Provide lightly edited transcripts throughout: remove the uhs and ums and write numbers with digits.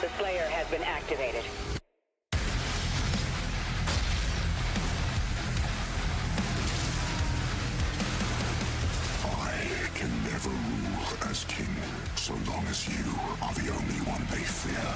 The Slayer has been activated. I can never rule as king, so long as you are the only one they fear.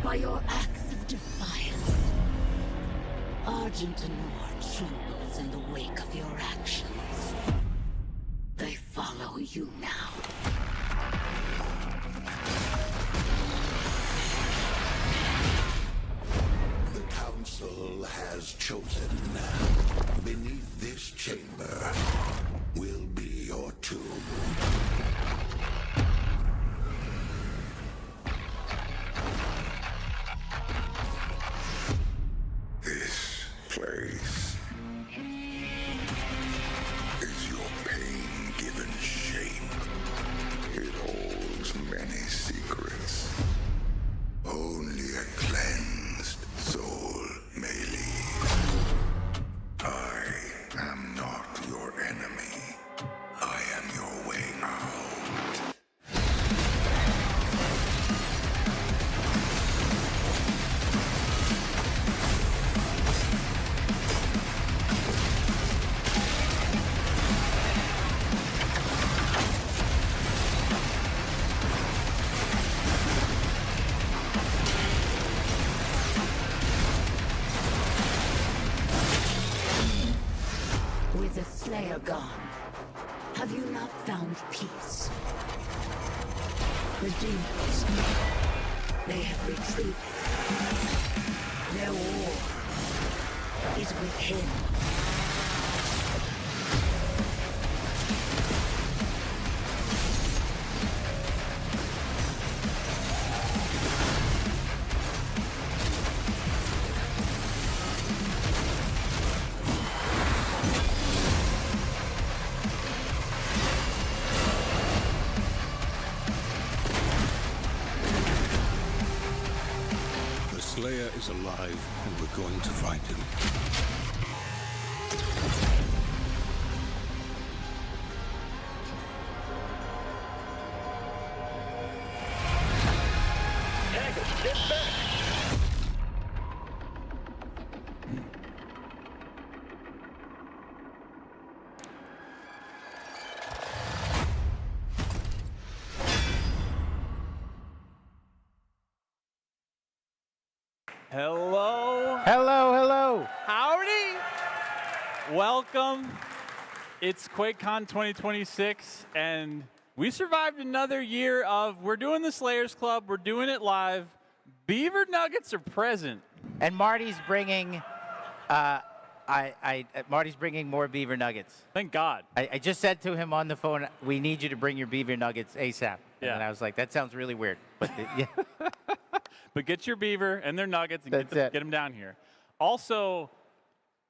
By your acts of defiance. Argent Anor trembles in the wake of your actions. They follow you now. The Council has chosen. Beneath this chamber will be your tomb. This place is your pain-given shame. It holds many secrets. Only a cleansed soul may leave. I am not your enemy. I am your way out. With the Slayer gone, have you not found peace? The demons, they have retreated. Their war is with him. The Slayer is alive, and we're going to find him. Haggard, get back! Hello. Hello, hello. Howdy. Welcome. It's QuakeCon 2026, and we survived another year of, we're doing the Slayers Club, we're doing it live. Beaver Nuggets are present. And Marty's bringing, Marty's bringing more beaver nuggets. Thank God. I just said to him on the phone, we need you to bring your beaver nuggets ASAP. Yeah. And I was like, that sounds really weird. But yeah. But get your beaver and their nuggets and That's get it. them down here. Also,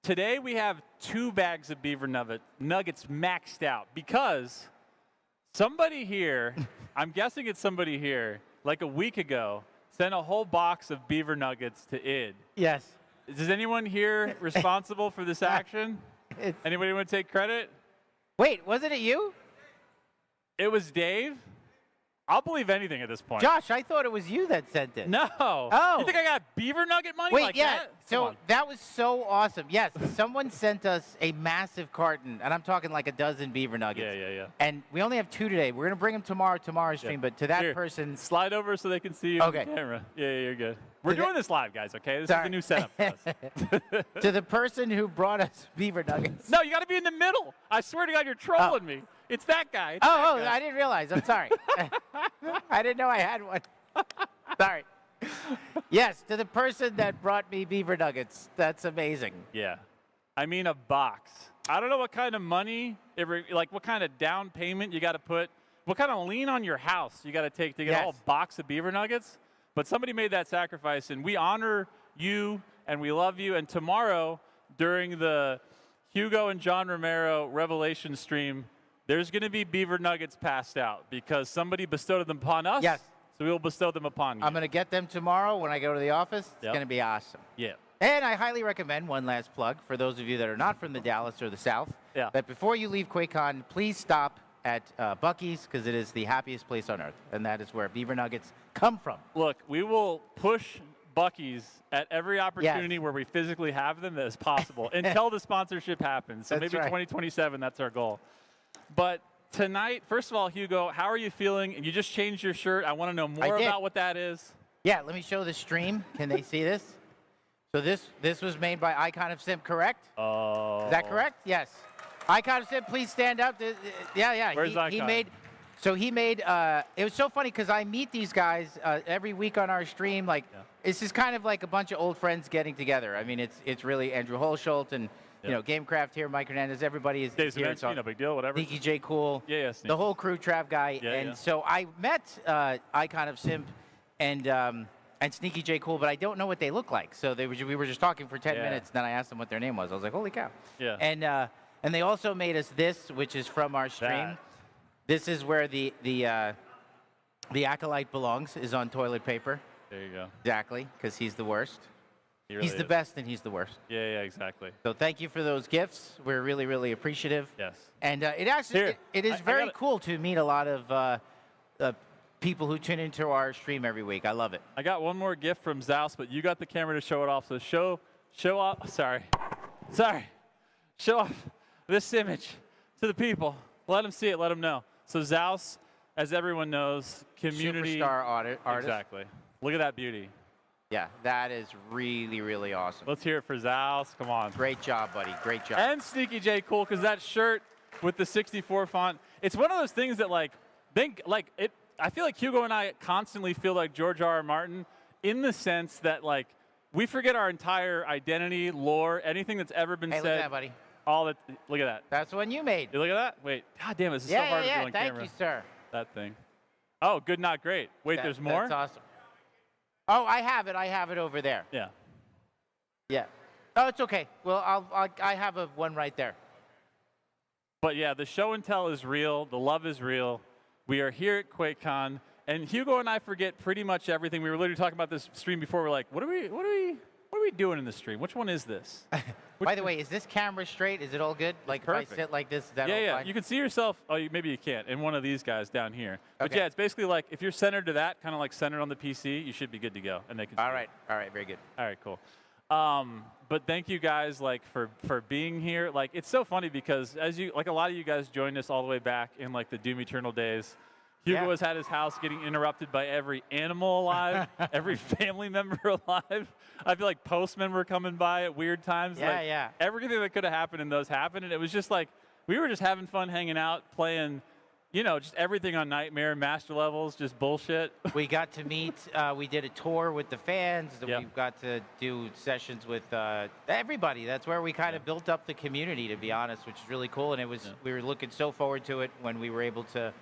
today we have 2 bags of beaver nuggets maxed out because somebody here, I'm guessing it's somebody here, like a week ago, sent a whole box of beaver nuggets to id. Yes. Is anyone here responsible for this action? Anybody want to take credit? Wait, wasn't it you? It was Dave. I'll believe anything at this point. Josh, I thought it was you that sent it. No. Oh. You think I got beaver nugget money Wait, like yeah. that? Come So on. that was so awesome. Yes, someone sent us a massive carton, and I'm talking like a dozen beaver nuggets. Yeah. And we only have 2 today. We're going to bring them tomorrow's stream, but to that Here, person... slide over so they can see you Okay. on the camera. Yeah, you're good. We're To the- doing this live, guys, okay? This is Sorry. the new setup for us. to the person who brought us beaver nuggets. No, you got to be in the middle. I swear to God, you're trolling me. It's that guy. It's that Oh, guy. I didn't realize. I'm sorry. I didn't know I had one. Sorry. Yes, to the person that brought me beaver nuggets. That's amazing. Yeah. I mean a box. I don't know what kind of money, like what kind of down payment you got to put, what kind of lien on your house you got to take to get a whole box of beaver nuggets. But somebody made that sacrifice, and we honor you and we love you. And tomorrow, during the Hugo and John Romero Revelation stream, there's going to be beaver nuggets passed out because somebody bestowed them upon us. Yes. So we will bestow them upon you. I'm going to get them tomorrow when I go to the office. It's going to be awesome. Yeah. And I highly recommend, one last plug, for those of you that are not from the Dallas or the South, that before you leave QuakeCon, please stop at Buc-ee's because it is the happiest place on earth, and that is where beaver nuggets come from. Look, we will push Buc-ee's at every opportunity where we physically have them as possible until the sponsorship happens. So maybe 2027, that's our goal. But tonight, first of all, Hugo, how are you feeling? And you just changed your shirt. I want to know more about what that is. Yeah, let me show the stream. Can they see this? So this was made by Icon of Simp, correct? Oh. Is that correct? Yes. Icon of Simp, please stand up. Yeah. Where's Icon? He made. It was so funny because I meet these guys every week on our stream. Like, this is kind of like a bunch of old friends getting together. I mean, it's really Andrew Holschultz and you know, Gamecraft here, Mike Hernandez. Everybody is here. It's no big deal, whatever. Sneaky J Cool. Yeah. The whole crew, Trav Guy. So I met Icon of Simp and Sneaky J Cool, but I don't know what they look like. So we were just talking for 10 minutes. Then I asked them what their name was. I was like, holy cow. Yeah. And they also made us this, which is from our stream. This is where the acolyte belongs, is on toilet paper. There you go. Exactly, because he's the worst. He's the best and he's the worst. Yeah, exactly. So thank you for those gifts. We're really, really appreciative. Yes. And it is very cool to meet a lot of people who tune into our stream every week. I love it. I got one more gift from Zaus, but you got the camera to show it off. So show off. Sorry. Show off this image to the people. Let them see it. Let them know. So Zaus, as everyone knows, community superstar artist. Exactly. Look at that beauty. Yeah, that is really, really awesome. Let's hear it for Zaus. Come on. Great job, buddy. Great job. And Sneaky J Cool, because that shirt with the 64 font, it's one of those things that I feel like Hugo and I constantly feel like George R.R. Martin in the sense that we forget our entire identity, lore, anything that's ever been said. Look at that, buddy. Look at that. That's the one you made. You look at that? Wait. God damn, this is so hard to do on camera. Thank you, sir. That thing. Oh, good, not great. Wait, there's more? That's awesome. Oh, I have it. I have it over there. Yeah. Yeah. Oh, it's okay. Well, I have one right there. But yeah, the show and tell is real. The love is real. We are here at QuakeCon, and Hugo and I forget pretty much everything. We were literally talking about this stream before. We're like, what are we doing in the stream? Which one is this? By the way, is this camera straight? Is it all good? Like perfect. If I sit like this, is that all Yeah. fine? You can see yourself. Oh, maybe you can't. In one of these guys down here. But Okay. yeah, it's basically like if you're centered to that, kind of like centered on the PC, you should be good to go, and they can. All right. Very good. All right, cool. But thank you guys for being here. It's so funny because as a lot of you guys joined us all the way back in the Doom Eternal days. Hugo has had his house getting interrupted by every animal alive, every family member alive. I feel like postmen were coming by at weird times. Yeah. Everything that could have happened in those happened, and it was just we were just having fun hanging out, playing, just everything on Nightmare, Master Levels, just bullshit. We got to meet, we did a tour with the fans. Yeah. We got to do sessions with everybody. That's where we kind of built up the community, to be honest, which is really cool. And we were looking so forward to it when we were able to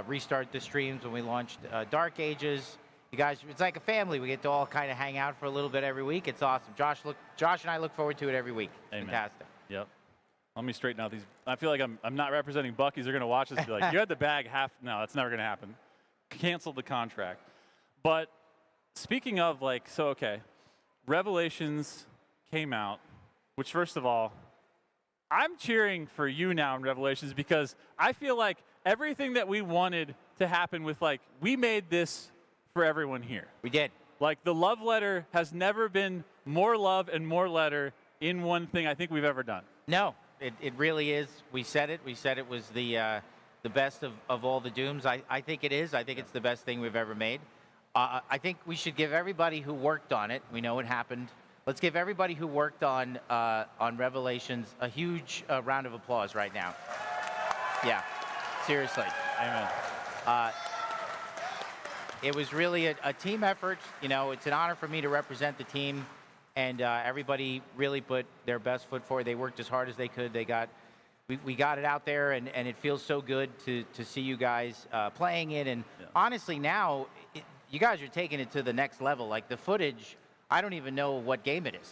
restart the streams, when we launched Dark Ages. You guys, it's like a family. We get to all kind of hang out for a little bit every week. It's awesome. Josh and I look forward to it every week. Amen. Fantastic. Yep. Let me straighten out these. I feel like I'm not representing Buc-ee's. They're going to watch this and be like, you had the bag half. No, that's never going to happen. Cancel the contract. But speaking of Revelations came out, which first of all, I'm cheering for you now in Revelations because I feel like everything that we wanted to happen with, we made this for everyone here. We did. The love letter has never been more love and more letter in one thing I think we've ever done. No, it really is. We said it. We said it was the best of all the Dooms. I think it is. I think it's the best thing we've ever made. I think we should give everybody who worked on it, we know it happened, let's give everybody who worked on Revelations a huge round of applause right now. Yeah, seriously. Amen. It was really a team effort. It's an honor for me to represent the team, and everybody really put their best foot forward. They worked as hard as they could. They got we got it out there, and it feels so good to see you guys playing it. And honestly, now you guys are taking it to the next level. Like the footage, I don't even know what game it is.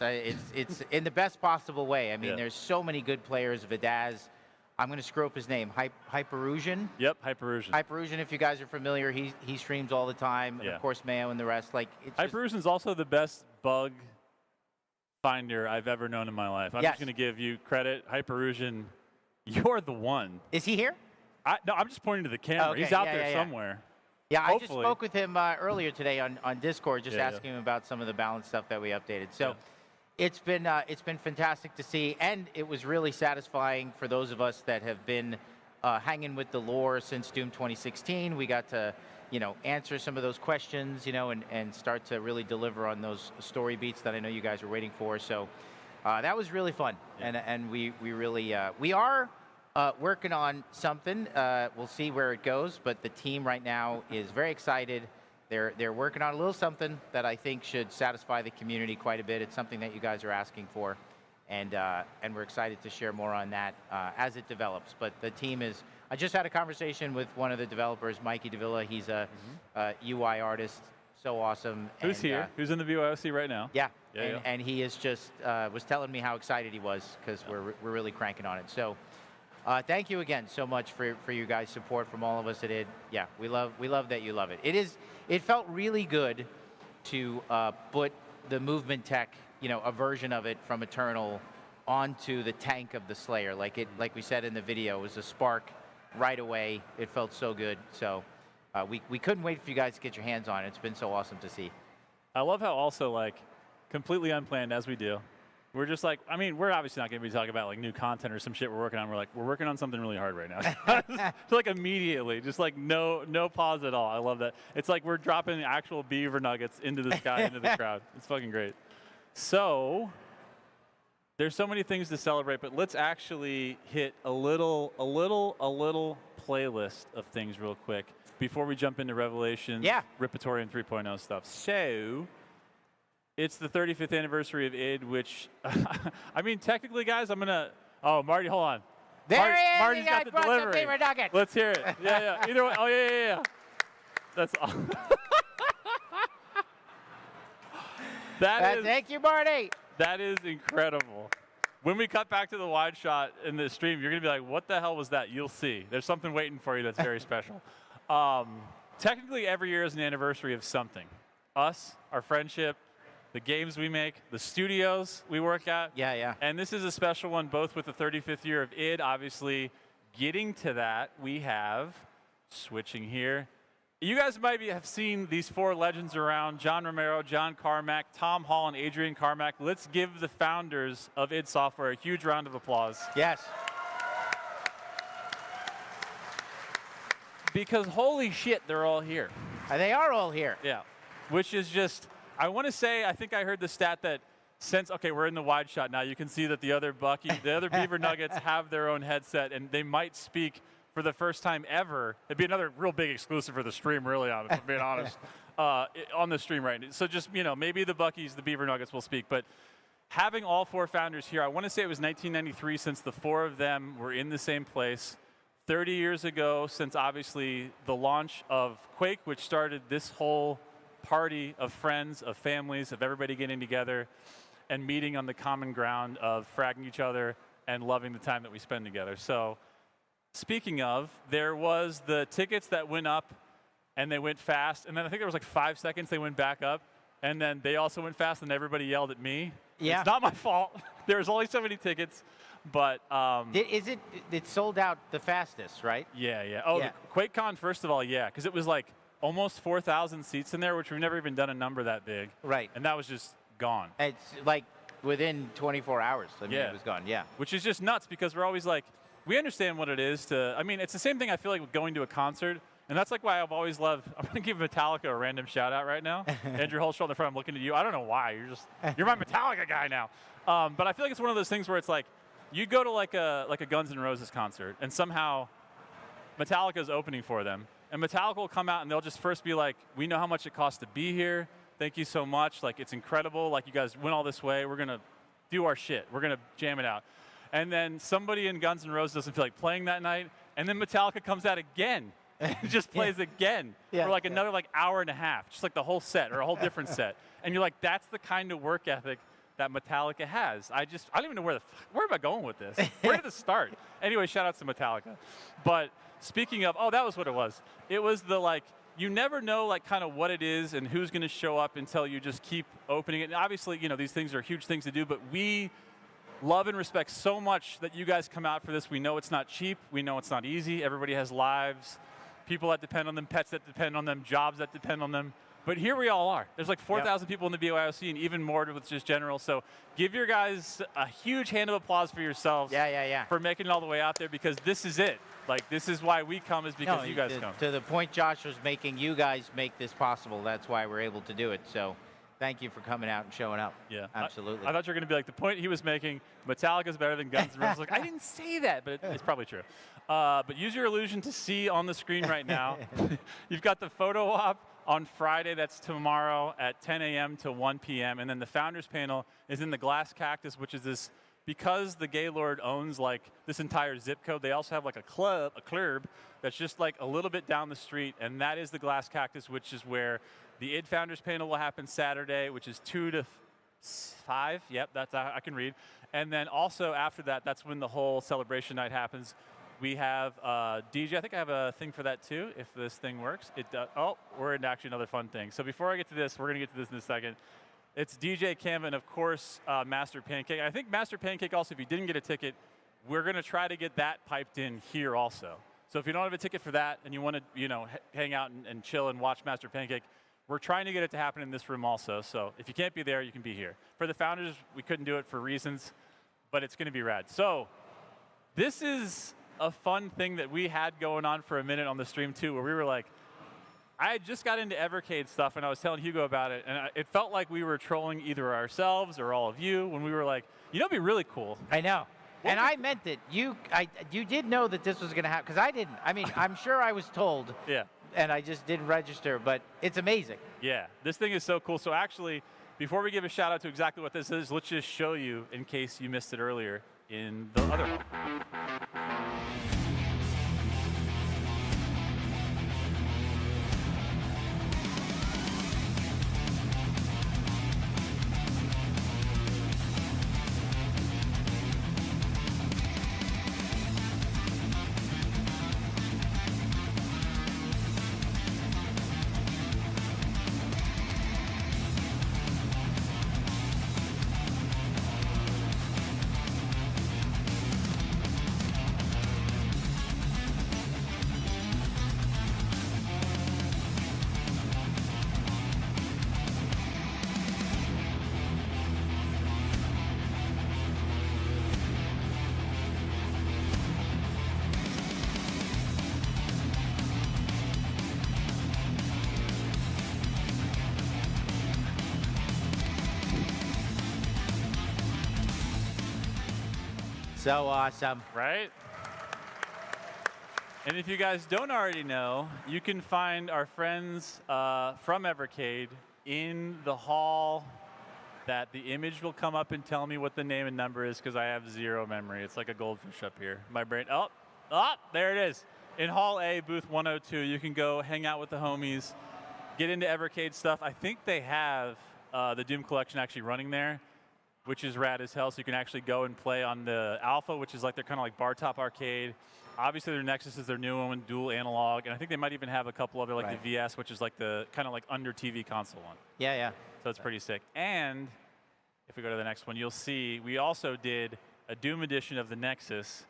It's in the best possible way. I mean, there's so many good players. Vidaz, I'm going to screw up his name. Hyperusion? Yep, Hyperusion. Hyperusion, if you guys are familiar, he streams all the time. And of course, Mayo and the rest. Like Hyperusion's also the best bug finder I've ever known in my life. I'm just going to give you credit. Hyperusion, you're the one. Is he here? No, I'm just pointing to the camera. Okay. He's out there somewhere. Yeah, Hopefully. I just spoke with him earlier today on Discord, just asking him about some of the balance stuff that we updated. So it's been fantastic to see, and it was really satisfying for those of us that have been hanging with the lore since Doom 2016. We got to, answer some of those questions, and start to really deliver on those story beats that I know you guys are waiting for. So that was really fun, and we really we are. Working on something. We'll see where it goes, but the team right now is very excited. They're working on a little something that I think should satisfy the community quite a bit. It's something that you guys are asking for, and we're excited to share more on that as it develops. But the team is. I just had a conversation with one of the developers, Mikey Davila. He's a UI artist, so awesome. Who's here? Who's in the BYOC right now? Yeah. And he is just was telling me how excited he was because we're really cranking on it. So. Thank you again so much for you guys' support from all of us at id. Yeah, we love that you love it. It felt really good to put the movement tech, a version of it from Eternal onto the tank of the Slayer. Like we said in the video, it was a spark right away. It felt so good. So we couldn't wait for you guys to get your hands on it. It's been so awesome to see. I love how also completely unplanned as we do. We're just we're obviously not going to be talking about new content or some shit we're working on. We're working on something really hard right now. So immediately, just no pause at all. I love that. It's like we're dropping actual beaver nuggets into the sky, into the crowd. It's fucking great. So there's so many things to celebrate, but let's actually hit a little playlist of things real quick before we jump into Revelations, Ripatorium 3.0 stuff. So. It's the 35th anniversary of id, which, technically, guys, I'm going to... Oh, Marty, hold on. Marty's got the delivery. Let's hear it. Yeah. Either way. Oh, yeah. That's awesome. Thank you, Marty. That is incredible. When we cut back to the wide shot in the stream, you're going to be like, what the hell was that? You'll see. There's something waiting for you that's very special. Technically, every year is an anniversary of something. Us, our friendship, the games we make, the studios we work at. Yeah. And this is a special one, both with the 35th year of id, obviously. Getting to that, we have, switching here, you guys might have seen these four legends around, John Romero, John Carmack, Tom Hall, and Adrian Carmack. Let's give the founders of id Software a huge round of applause. Yes. Because holy shit, they're all here. They are all here. Yeah, which is just... I want to say, I think I heard the stat that we're in the wide shot now. You can see that the other Beaver Nuggets have their own headset, and they might speak for the first time ever. It'd be another real big exclusive for the stream, really, if I'm being honest, on the stream right now. So just, maybe the Buckies, the Beaver Nuggets will speak. But having all four founders here, I want to say it was 1993 since the four of them were in the same place. 30 years ago since, obviously, the launch of Quake, which started this whole party of friends, of families, of everybody getting together and meeting on the common ground of fragging each other and loving the time that we spend together. So speaking of, there was the tickets that went up and they went fast. And then I think there was 5 seconds they went back up. And then they also went fast and everybody yelled at me. Yeah. It's not my fault. There was only so many tickets. But it sold out the fastest, right? Yeah. Oh, the QuakeCon, first of all, because it was almost 4,000 seats in there, which we've never even done a number that big. Right. And that was just gone. It's within 24 hours. It was gone. Yeah. Which is just nuts because we're always we understand what it is to, it's the same thing I feel like with going to a concert. And that's why I've always loved, I'm going to give Metallica a random shout out right now. Andrew Holshaw in the front, I'm looking at you. I don't know why. You're my Metallica guy now. But I feel like it's one of those things where it's you go to a Guns N' Roses concert and somehow Metallica's opening for them. And Metallica will come out and they'll just first be we know how much it costs to be here. Thank you so much. It's incredible. You guys went all this way. We're going to do our shit. We're going to jam it out. And then somebody in Guns N' Roses doesn't feel like playing that night, and then Metallica comes out again. And just plays again for like another like hour and a half, just like the whole set or a whole different set. And you're like, that's the kind of work ethic that Metallica has. I don't even know where am I going with this? Where did this start? Anyway, shout out to Metallica. But speaking of, that was what it was. It was the like, you never know like kind of what it is and who's going to show up until you just keep opening it. And obviously, these things are huge things to do, but we love and respect so much that you guys come out for this. We know it's not cheap. We know it's not easy. Everybody has lives. People that depend on them, pets that depend on them, jobs that depend on them. But here we all are. There's like 4,000 people in the BYOC and even more with just general. So give your guys a huge hand of applause for yourselves for making it all the way out there, because this is it. Like, this is why we come, is because you guys come. To the point Josh was making, you guys make this possible. That's why we're able to do it. So thank you for coming out and showing up. Yeah. Absolutely. I thought you were going to be like, the point he was making, Metallica's better than Guns N' Roses. Like, I didn't say that, but it's probably true. But use your illusion to see on the screen right now. You've got the photo op on Friday. That's tomorrow at 10 a.m. to 1 p.m. And then the Founders Panel is in the Glass Cactus, which is this, because the Gaylord owns like this entire zip code, they also have like a club that's just like a little bit down the street. And that is the Glass Cactus, which is where the id Founders Panel will happen Saturday, which is 2 to 5. Yep, that's, I can read. And then also after that, that's when the whole celebration night happens. We have DJ. I think I have a thing for that too, if this thing works. It does. Oh, we're into actually another fun thing. So before I get to this, we're going to get to this in a second. It's DJ Canva and, of course, Master Pancake. I think Master Pancake also, if you didn't get a ticket, we're going to try to get that piped in here also. So if you don't have a ticket for that and you want to, hang out and chill and watch Master Pancake, we're trying to get it to happen in this room also. So if you can't be there, you can be here. For the Founders, we couldn't do it for reasons, but it's going to be rad. So this is a fun thing that we had going on for a minute on the stream too, where we were like, I just got into Evercade stuff and I was telling Hugo about it, and it felt like we were trolling either ourselves or all of you when we were like, it'd be really cool. I know. And I meant it. You did know that this was going to happen, because I didn't. I mean, I'm sure I was told. Yeah. And I just didn't register, but it's amazing. Yeah, this thing is so cool. So actually, before we give a shout out to exactly what this is, let's just show you in case you missed it earlier in the other one. So awesome. Right? And if you guys don't already know, you can find our friends from Evercade in the hall that the image will come up and tell me what the name and number is, because I have zero memory. It's like a goldfish up here. My brain, there it is. In Hall A, booth 102, you can go hang out with the homies, get into Evercade stuff. I think they have the Doom Collection actually running there, which is rad as hell. So you can actually go and play on the Alpha, which is like their kind of like bar top arcade. Obviously, their Nexus is their new one, dual analog, and I think they might even have a couple other, like the VS, which is like the kind of like under TV console one. Yeah, yeah. So it's pretty sick. And if we go to the next one, you'll see we also did a Doom edition of the Nexus,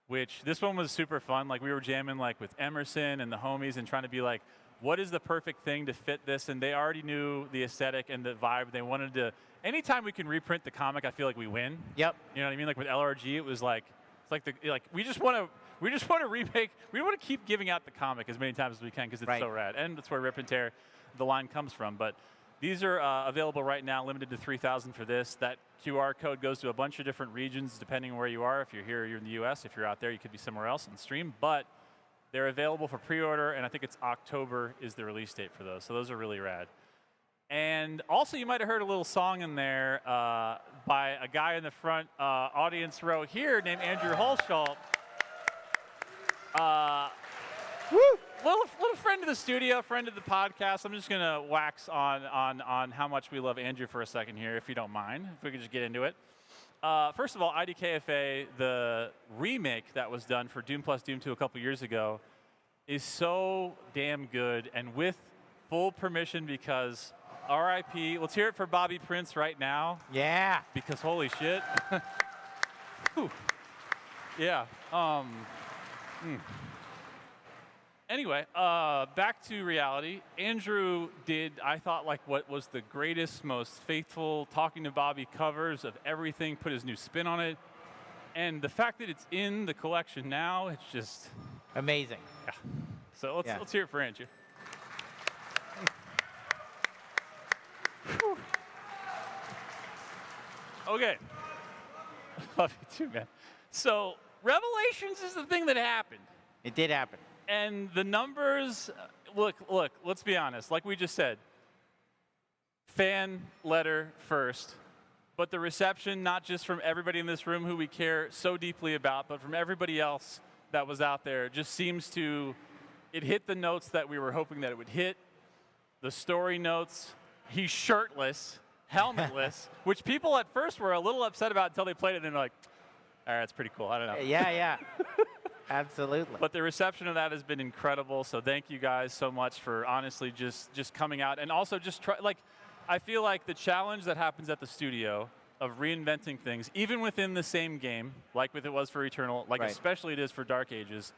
which this one was super fun. Like, we were jamming like with Emerson and the homies and trying to be like, what is the perfect thing to fit this? And they already knew the aesthetic and the vibe. They wanted to, anytime we can reprint the comic, I feel like we win. Yep. You know what I mean? Like with LRG, it was like, it's like we just want to remake, we want to keep giving out the comic as many times as we can, because it's so rad. And that's where Rip and Tear, the line comes from. But these are available right now, limited to 3,000 for this. That QR code goes to a bunch of different regions, depending on where you are. If you're here, you're in the US. If you're out there, you could be somewhere else on stream. But they're available for pre-order, and I think it's October is the release date for those. So those are really rad. And also, you might have heard a little song in there by a guy in the front audience row here named Andrew Holschalt. Little friend of the studio, friend of the podcast. I'm just going to wax on how much we love Andrew for a second here, if you don't mind, if we could just get into it. First of all, IDKFA, the remake that was done for Doom Plus Doom 2 a couple years ago, is so damn good, and with full permission, because RIP, let's hear it for Bobby Prince right now. Yeah. Because holy shit. Whew. Yeah. Anyway, back to reality. Andrew did, I thought, like what was the greatest, most faithful Talking to Bobby covers of everything, put his new spin on it. And the fact that it's in the collection now, it's just amazing. Yeah. So let's hear it for Andrew. Okay. Love you too, man. So Revelations is the thing that happened. It did happen. And the numbers, look, let's be honest. Like we just said, fan letter first, but the reception, not just from everybody in this room who we care so deeply about, but from everybody else that was out there, just seems to, it hit the notes that we were hoping that it would hit. The story notes, he's shirtless, helmetless, which people at first were a little upset about until they played it and they're like, all right, that's pretty cool. I don't know. Yeah. Absolutely. But the reception of that has been incredible. So thank you guys so much for honestly just coming out, and also just try, like, I feel like the challenge that happens at the studio of reinventing things, even within the same game, like with it was for Eternal, like especially it is for Dark Ages,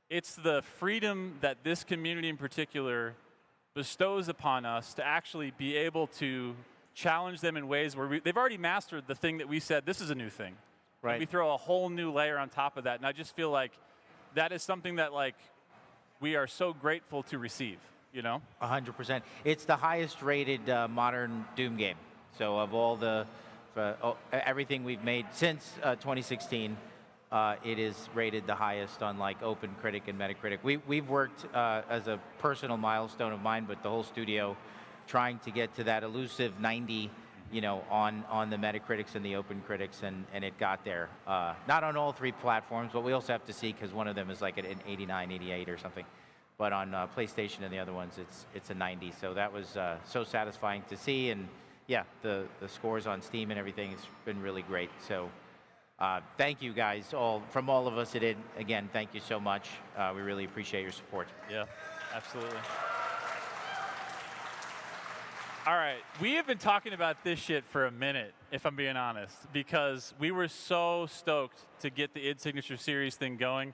it's the freedom that this community in particular bestows upon us to actually be able to challenge them in ways where they've already mastered the thing that we said, this is a new thing. Right. We throw a whole new layer on top of that, and I just feel like that is something that, like, we are so grateful to receive, you know? 100%. It's the highest rated modern Doom game. So of all the, everything we've made since 2016, it is rated the highest on like OpenCritic and Metacritic. We've worked as a personal milestone of mine, but the whole studio trying to get to that elusive 90, you know, on the Metacritics and the OpenCritics, and it got there. Not on all three platforms, but we also have to see, because one of them is like an 89, 88 or something. But on PlayStation and the other ones, it's a 90. So that was so satisfying to see, and yeah, the scores on Steam and everything has been really great. So thank you guys, from all of us at id. Again, thank you so much. We really appreciate your support. Yeah, absolutely. All right, we have been talking about this shit for a minute, if I'm being honest, because we were so stoked to get the id Signature Series thing going.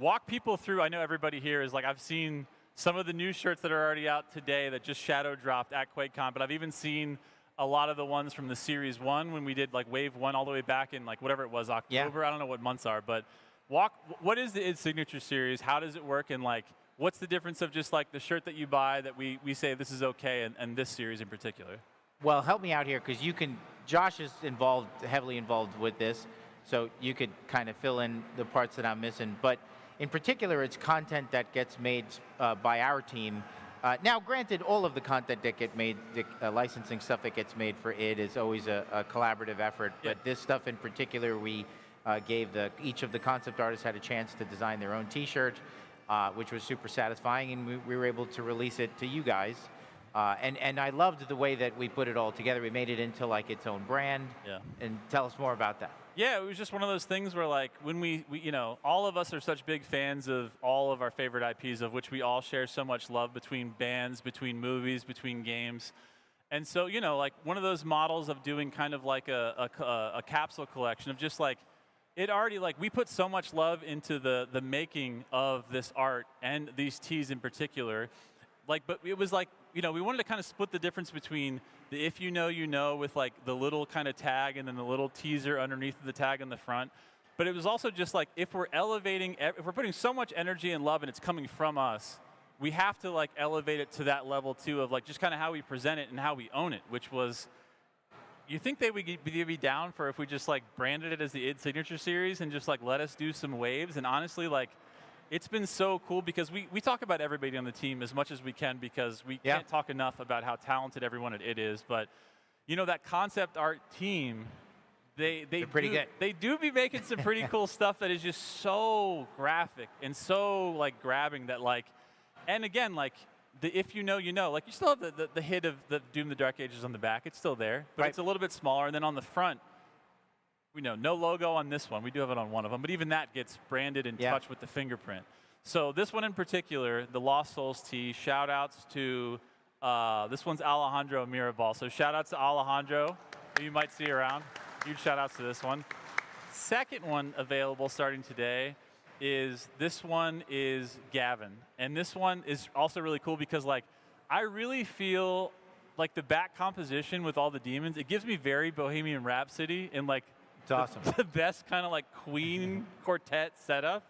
Walk people through, I know everybody here is like, I've seen some of the new shirts that are already out today that just shadow dropped at QuakeCon, but I've even seen a lot of the ones from the Series 1 when we did like Wave 1 all the way back in like whatever it was, October, I don't know what months are, but what is the id Signature Series, how does it work, and like, what's the difference of just like the shirt that you buy that we say this is okay, and this series in particular? Well, help me out here, because Josh is heavily involved with this, so you could kind of fill in the parts that I'm missing. But in particular, it's content that gets made by our team. Now, granted, all of the content that get made, the licensing stuff that gets made for id is always a collaborative effort. Yeah. But this stuff in particular, we gave each of the concept artists had a chance to design their own T-shirt. Which was super satisfying, and we were able to release it to you guys. And I loved the way that we put it all together. We made it into like its own brand. Yeah. And tell us more about that. Yeah, it was just one of those things where like when we you know, all of us are such big fans of all of our favorite IPs, of which we all share so much love between bands, between movies, between games. And so, you know, like one of those models of doing kind of like a capsule collection of just like, it already, like, we put so much love into the making of this art and these tees in particular. Like, but it was like, you know, we wanted to kind of split the difference between the if you know with like the little kind of tag and then the little teaser underneath the tag in the front. But it was also just like, if we're elevating, if we're putting so much energy and love and it's coming from us, we have to like elevate it to that level too, of like just kind of how we present it and how we own it, which was, you think they would be down for if we just like branded it as the id Signature Series and just like let us do some waves? And honestly, like, it's been so cool because we talk about everybody on the team as much as we can because we can't talk enough about how talented everyone at it is. But, you know, that concept art team, they're pretty good. They do be making some pretty cool stuff that is just so graphic and so, like, grabbing that, like, and again, like, if you know, you know. Like, you still have the hit of the Doom the Dark Ages on the back. It's still there, but it's a little bit smaller. And then on the front, we know no logo on this one. We do have it on one of them, but even that gets branded and touched with the fingerprint. So this one in particular, the Lost Souls tee, shout outs to, this one's Alejandro Mirabal. So shout outs to Alejandro, who you might see around. Huge shout outs to this one. Second one available starting today is, this one is Gavin. And this one is also really cool because, like, I really feel like the back composition with all the demons, it gives me very Bohemian Rhapsody and, like, it's awesome. The best kind of, like, Queen quartet setup.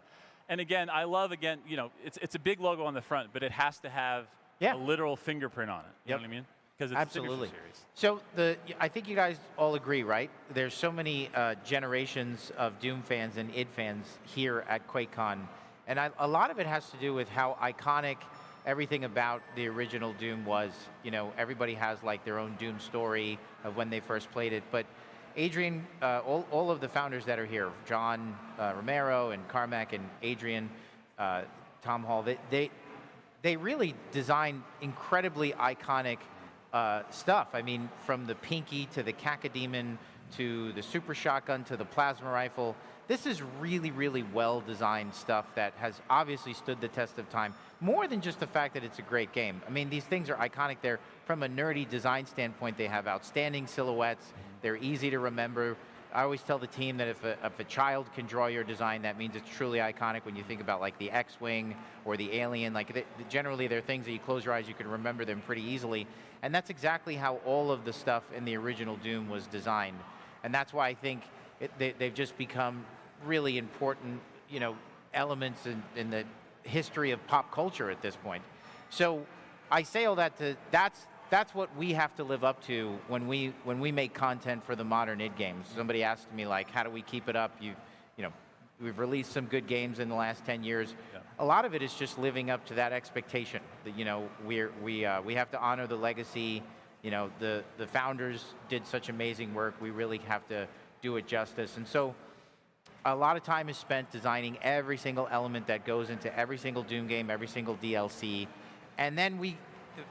And again, I love, again, you know, it's a big logo on the front, but it has to have a literal fingerprint on it. You know what I mean? Because it's absolutely. a series. So I think you guys all agree, right? There's so many generations of Doom fans and id fans here at QuakeCon, and a lot of it has to do with how iconic everything about the original Doom was. You know, everybody has, like, their own Doom story of when they first played it, but Adrian, all of the founders that are here, John Romero and Carmack and Adrian, Tom Hall, they really designed incredibly iconic stuff. I mean, from the Pinky to the Cacodemon to the Super Shotgun to the Plasma Rifle, this is really, really well-designed stuff that has obviously stood the test of time, more than just the fact that it's a great game. I mean, these things are iconic. They're, from a nerdy design standpoint, they have outstanding silhouettes. They're easy to remember. I always tell the team that if a child can draw your design, that means it's truly iconic. When you think about, like, the X-Wing or the Alien, like, generally they're things that you close your eyes, you can remember them pretty easily. And that's exactly how all of the stuff in the original Doom was designed. And that's why I think they've just become really important, you know, elements in the history of pop culture at this point. So I say all that to, that's what we have to live up to when we make content for the modern id games. Somebody asked me, like, how do we keep it up? You know, we've released some good games in the last 10 years. Yeah. A lot of it is just living up to that expectation. That, you know, we have to honor the legacy. You know, the founders did such amazing work. We really have to do it justice. And so a lot of time is spent designing every single element that goes into every single Doom game, every single DLC. And then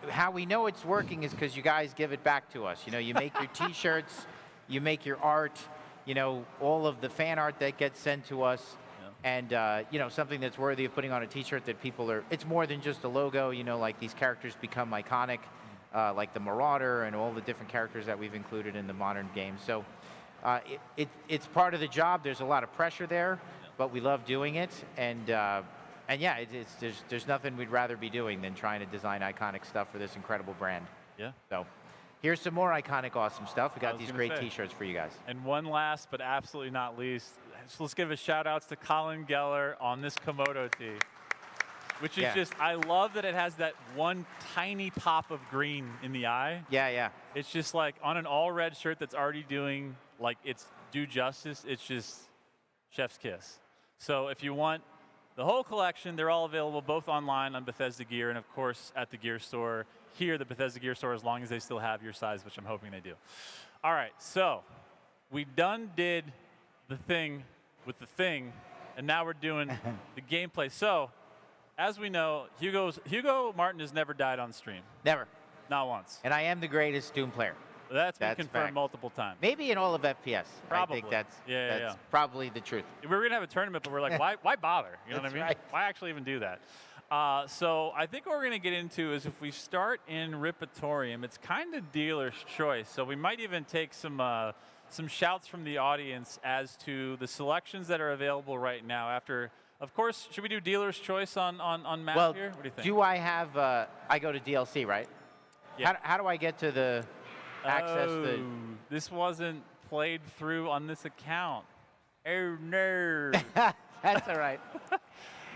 how we know it's working is because you guys give it back to us. You know, you make your t-shirts, you make your art, you know, all of the fan art that gets sent to us. And, you know, something that's worthy of putting on a t-shirt that people are, it's more than just a logo, you know, like these characters become iconic, like the Marauder and all the different characters that we've included in the modern game. So it's part of the job. There's a lot of pressure there, but we love doing it. And yeah, there's nothing we'd rather be doing than trying to design iconic stuff for this incredible brand. Yeah. So here's some more iconic, awesome stuff. We got these great t-shirts for you guys. And one last, but absolutely not least, so let's give a shout outs to Colin Geller on this Komodo tee, which is just, I love that it has that one tiny pop of green in the eye. Yeah, yeah. It's just like on an all red shirt that's already doing, like, it's due justice. It's just chef's kiss. So if you want the whole collection, they're all available both online on Bethesda Gear and, of course, at the Gear Store. Here, the Bethesda Gear Store, as long as they still have your size, which I'm hoping they do. All right, so we did the thing with the thing, and now we're doing the gameplay. So, as we know, Hugo Martin has never died on stream. Never. Not once. And I am the greatest Doom player. That's been confirmed multiple times. Maybe in all of FPS. Probably. I think that's probably the truth. We were going to have a tournament, but we're like, why bother? You know what I mean? Right. Why actually even do that? So I think what we're going to get into is if we start in Ripatorium, it's kind of dealer's choice. So we might even take some shouts from the audience as to the selections that are available right now. After, of course, should we do dealer's choice on map here? What do you think? Do I have, I go to DLC, right? Yeah. How do I get to the access? This wasn't played through on this account. Oh, no. That's all right.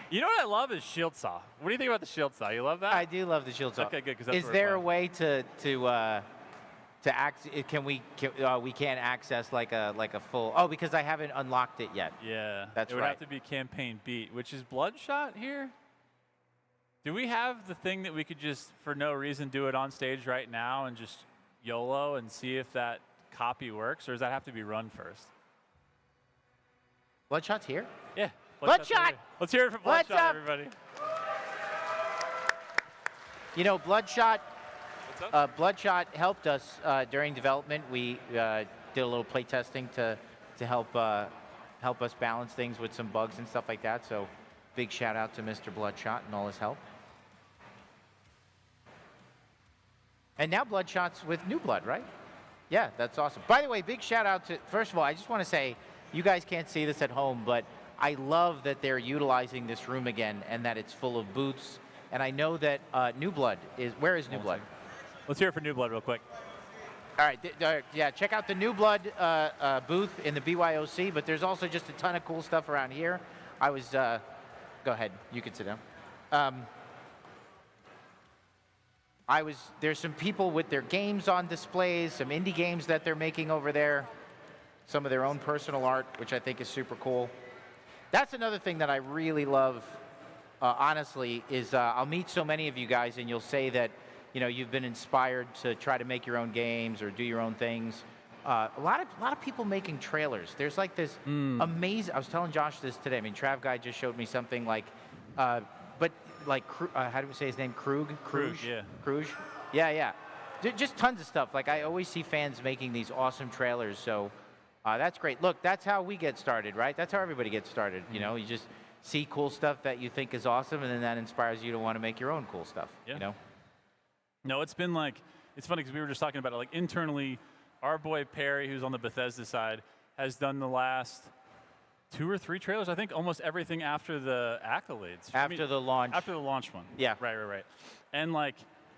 You know what I love is Shield Saw. What do you think about the Shield Saw? You love that? I do love the Shield Saw. Okay, good. Is there a way to we can't access like a full. Oh, because I haven't unlocked it yet. Yeah, That's it would right. have to be campaign beat, which is Bloodshot here. Do we have the thing that we could just, for no reason, do it on stage right now and just YOLO and see if that copy works, or does that have to be run first? Bloodshot's here. Yeah. Bloodshot! Let's hear it for Bloodshot, What's up? everybody. You know, Bloodshot. What's up? Bloodshot helped us during development. We did a little play testing to help us balance things with some bugs and stuff like that. So, big shout out to Mr. Bloodshot and all his help. And now Bloodshot's with New Blood, right? Yeah, that's awesome. By the way, big shout out to, first of all, I just want to say, you guys can't see this at home, but I love that they're utilizing this room again and that it's full of booths. And I know that New Blood is, where is New Blood? Let's hear it for New Blood real quick. All right, yeah, check out the New Blood booth in the BYOC, but there's also just a ton of cool stuff around here. I was, go ahead, you can sit down. There's some people with their games on displays, some indie games that they're making over there, some of their own personal art, which I think is super cool. That's another thing that I really love, honestly, is I'll meet so many of you guys and you'll say that, you know, you've been inspired to try to make your own games or do your own things. A lot of people making trailers. There's like this amazing, I was telling Josh this today. I mean, Trav Guy just showed me something like, but like, how do we say his name? Krug, yeah. Kruge? Yeah. Just tons of stuff. Like, I always see fans making these awesome trailers, so that's great. Look, that's how we get started, right? That's how everybody gets started. You know, you just see cool stuff that you think is awesome, and then that inspires you to want to make your own cool stuff, you know? No, it's been like, it's funny because we were just talking about it. Like, internally, our boy Perry, who's on the Bethesda side, has done the last 2 or 3 trailers. I think almost everything after the accolades. After the launch. After the launch one. Yeah. Right. And like,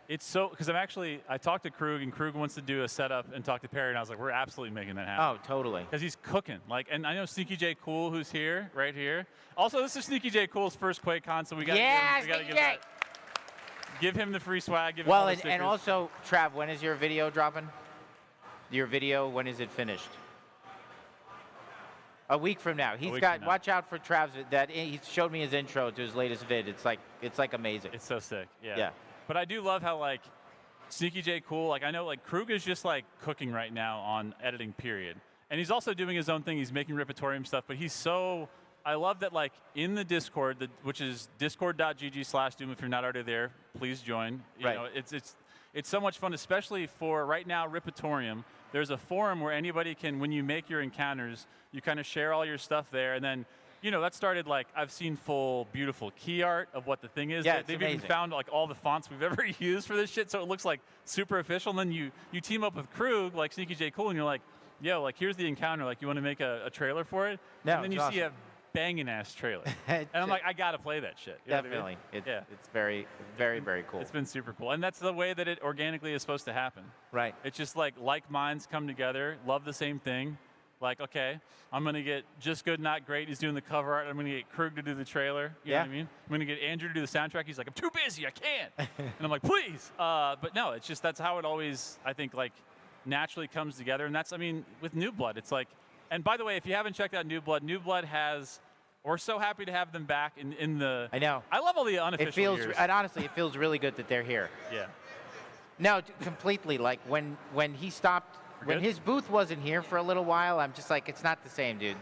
it's so, because I talked to Krug, and Krug wants to do a setup and talk to Perry, and I was like, we're absolutely making that happen. Oh, totally. Because he's cooking. Like, and I know Sneaky J Cool, who's here, right here. Also, this is Sneaky J Cool's first QuakeCon, so we got to give him the free swag. Give him all the stickers. And also, Trav, when is your video dropping? Your video, when is it finished? A week from now. Watch out for Trav's, he showed me his intro to his latest vid. It's like amazing. It's so sick, Yeah. But I do love how, like, Sneaky J Cool, like, I know, like, Krug is just, like, cooking right now on editing, period. And he's also doing his own thing. He's making Ripatorium stuff, but he's so, I love that, like, in the Discord, which is discord.gg/Doom. If you're not already there, please join. You know, it's so much fun, especially for, right now, Ripatorium. There's a forum where anybody can, when you make your encounters, you kind of share all your stuff there, and then, you know, that started, like, I've seen full, beautiful key art of what the thing is. Yeah, They've even found, like, all the fonts we've ever used for this shit, so it looks, like, super official. And then you team up with Krug, like Sneaky J Cool, and you're like, yo, like, here's the encounter. Like, you want to make a trailer for it? No, and then you see a banging-ass trailer. And I'm like, I got to play that shit. You know what I mean? Definitely. It's very, very, very cool. It's been super cool. And that's the way that it organically is supposed to happen. Right. It's just like minds come together, love the same thing. Like, okay, I'm going to get Just Good, Not Great. He's doing the cover art. I'm going to get Krug to do the trailer. You know what I mean? I'm going to get Andrew to do the soundtrack. He's like, I'm too busy. I can't. And I'm like, please. But no, it's just that's how it always, I think, like, naturally comes together. And that's, I mean, with New Blood, it's like, and by the way, if you haven't checked out New Blood has, we're so happy to have them back in the. I know. I love all the unofficial years. And honestly, it feels really good that they're here. Yeah. No, completely. Like, when he stopped, when his booth wasn't here for a little while, I'm just like, it's not the same, dude.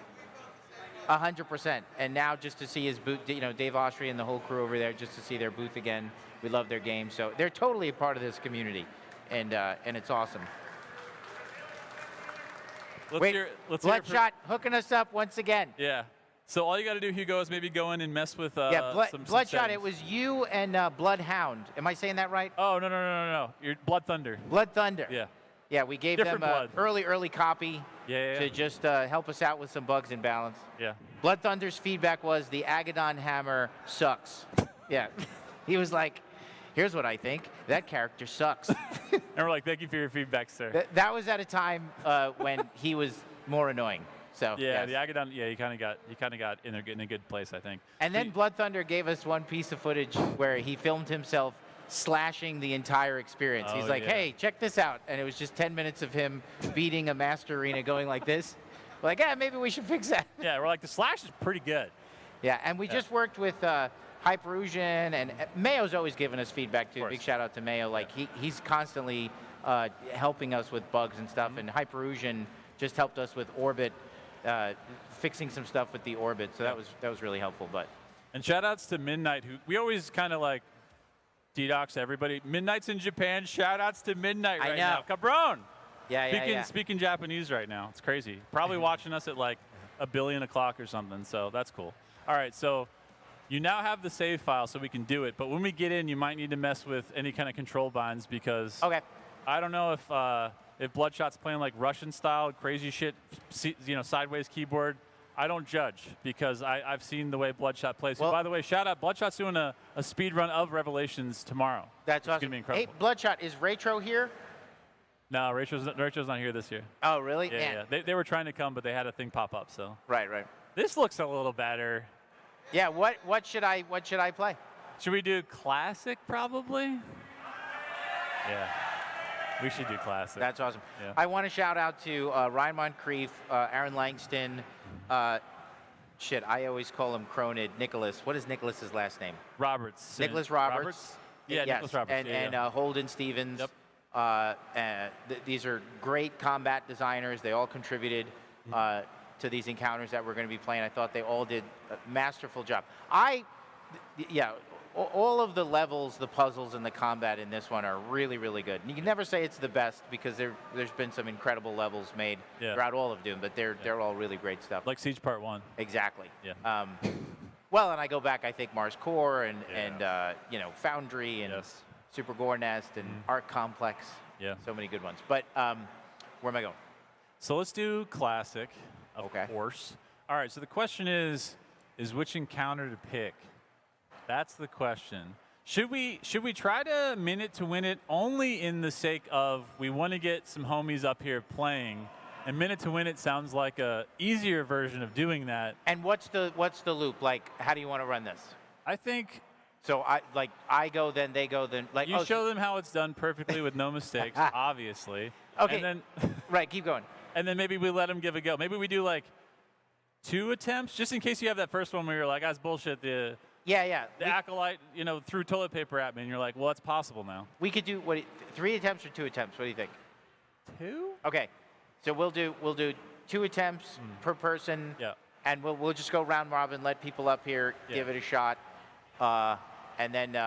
100%. And now just to see his booth, you know, Dave Austri and the whole crew over there, just to see their booth again. We love their game. So they're totally a part of this community. And it's awesome. Let's Bloodshot hooking us up once again. Yeah. So all you got to do, Hugo, is maybe go in and mess with some Bloodshot, it was you and Bloodhound. Am I saying that right? Oh, no. You're Blood Thunder. Blood Thunder. Yeah. Yeah, we gave Different them an blood. early copy to just help us out with some bugs and balance. Yeah. Blood Thunder's feedback was the Agadon hammer sucks. Yeah. He was like, here's what I think. That character sucks. And we're like, thank you for your feedback, sir. That was at a time when he was more annoying. So yeah, yes. the Agadon, yeah, you kind of got in a good place, I think. And then Blood Thunder gave us one piece of footage where he filmed himself slashing the entire experience. He's Oh, like, yeah. hey, check this out. And it was just 10 minutes of him beating a master arena going like this. We're like, yeah, maybe we should fix that. Yeah, we're like, the slash is pretty good. Yeah, and we just worked with Hyperusion, and Mayo's always given us feedback too. course. Big shout out to Mayo. Like he's constantly helping us with bugs and stuff, and Hyperusion just helped us with Orbit, fixing some stuff with the Orbit. So that was really helpful. But And shout outs to Midnight, who we always kind of like DDoX everybody. Midnight's in Japan. Shout outs to Midnight right now. Cabron. yeah. Speaking Japanese right now. It's crazy. Probably watching us at like 1 billion o'clock or something. So that's cool. All right, so you now have the save file, so we can do it. But when we get in, you might need to mess with any kind of control binds because Okay. I don't know if Bloodshot's playing like Russian style, crazy shit, sideways keyboard. I don't judge because I've seen the way Bloodshot plays. Well, by the way, shout out, Bloodshot's doing a speed run of Revelations tomorrow. That's It's awesome. gonna be incredible. Hey, Bloodshot, is Retro here? No, Rachel's not here this year. Oh, really? Yeah. They were trying to come, but they had a thing pop up. So Right. this looks a little better. Yeah. What should I play? Should we do classic probably? Yeah, we should do classic. That's awesome. Yeah. I want to shout out to Ryan Moncrief, Aaron Langston. I always call him Cronid. Nicholas. What is Nicholas's last name? Roberts. Nicholas Roberts. Yeah, Yes. Nicholas Roberts. And Holden Stevens. Yep. These are great combat designers. They all contributed to these encounters that we're going to be playing. I thought they all did a masterful job. All of the levels, the puzzles, and the combat in this one are really, really good. And you can never say it's the best because there's been some incredible levels made throughout all of Doom, but they're all really great stuff. Like Siege Part 1. Exactly. Yeah. Well, and I go back, I think Mars Core and Foundry and Super Gore Nest and Arc Complex. Yeah. So many good ones. But where am I going? So let's do classic, of Okay. course. All right, so the question is which encounter to pick? That's the question. Should we try to minute to win it only in the sake of we want to get some homies up here playing, and minute to win it sounds like a easier version of doing that. And what's the loop? Like, how do you want to run this? I think So I go, then they go, then like you show them how it's done perfectly with no mistakes, obviously. Okay. And then right, keep going. and then maybe we let them give a go. Maybe we do like 2 attempts, just in case you have that first one where you're like, that's bullshit. The acolyte, threw toilet paper at me, and you're like, well, that's possible now. We could do 3 attempts or 2 attempts. What do you think? 2? Okay, so we'll do 2 attempts per person. Yeah. And we'll just go round robin, let people up here give it a shot, and then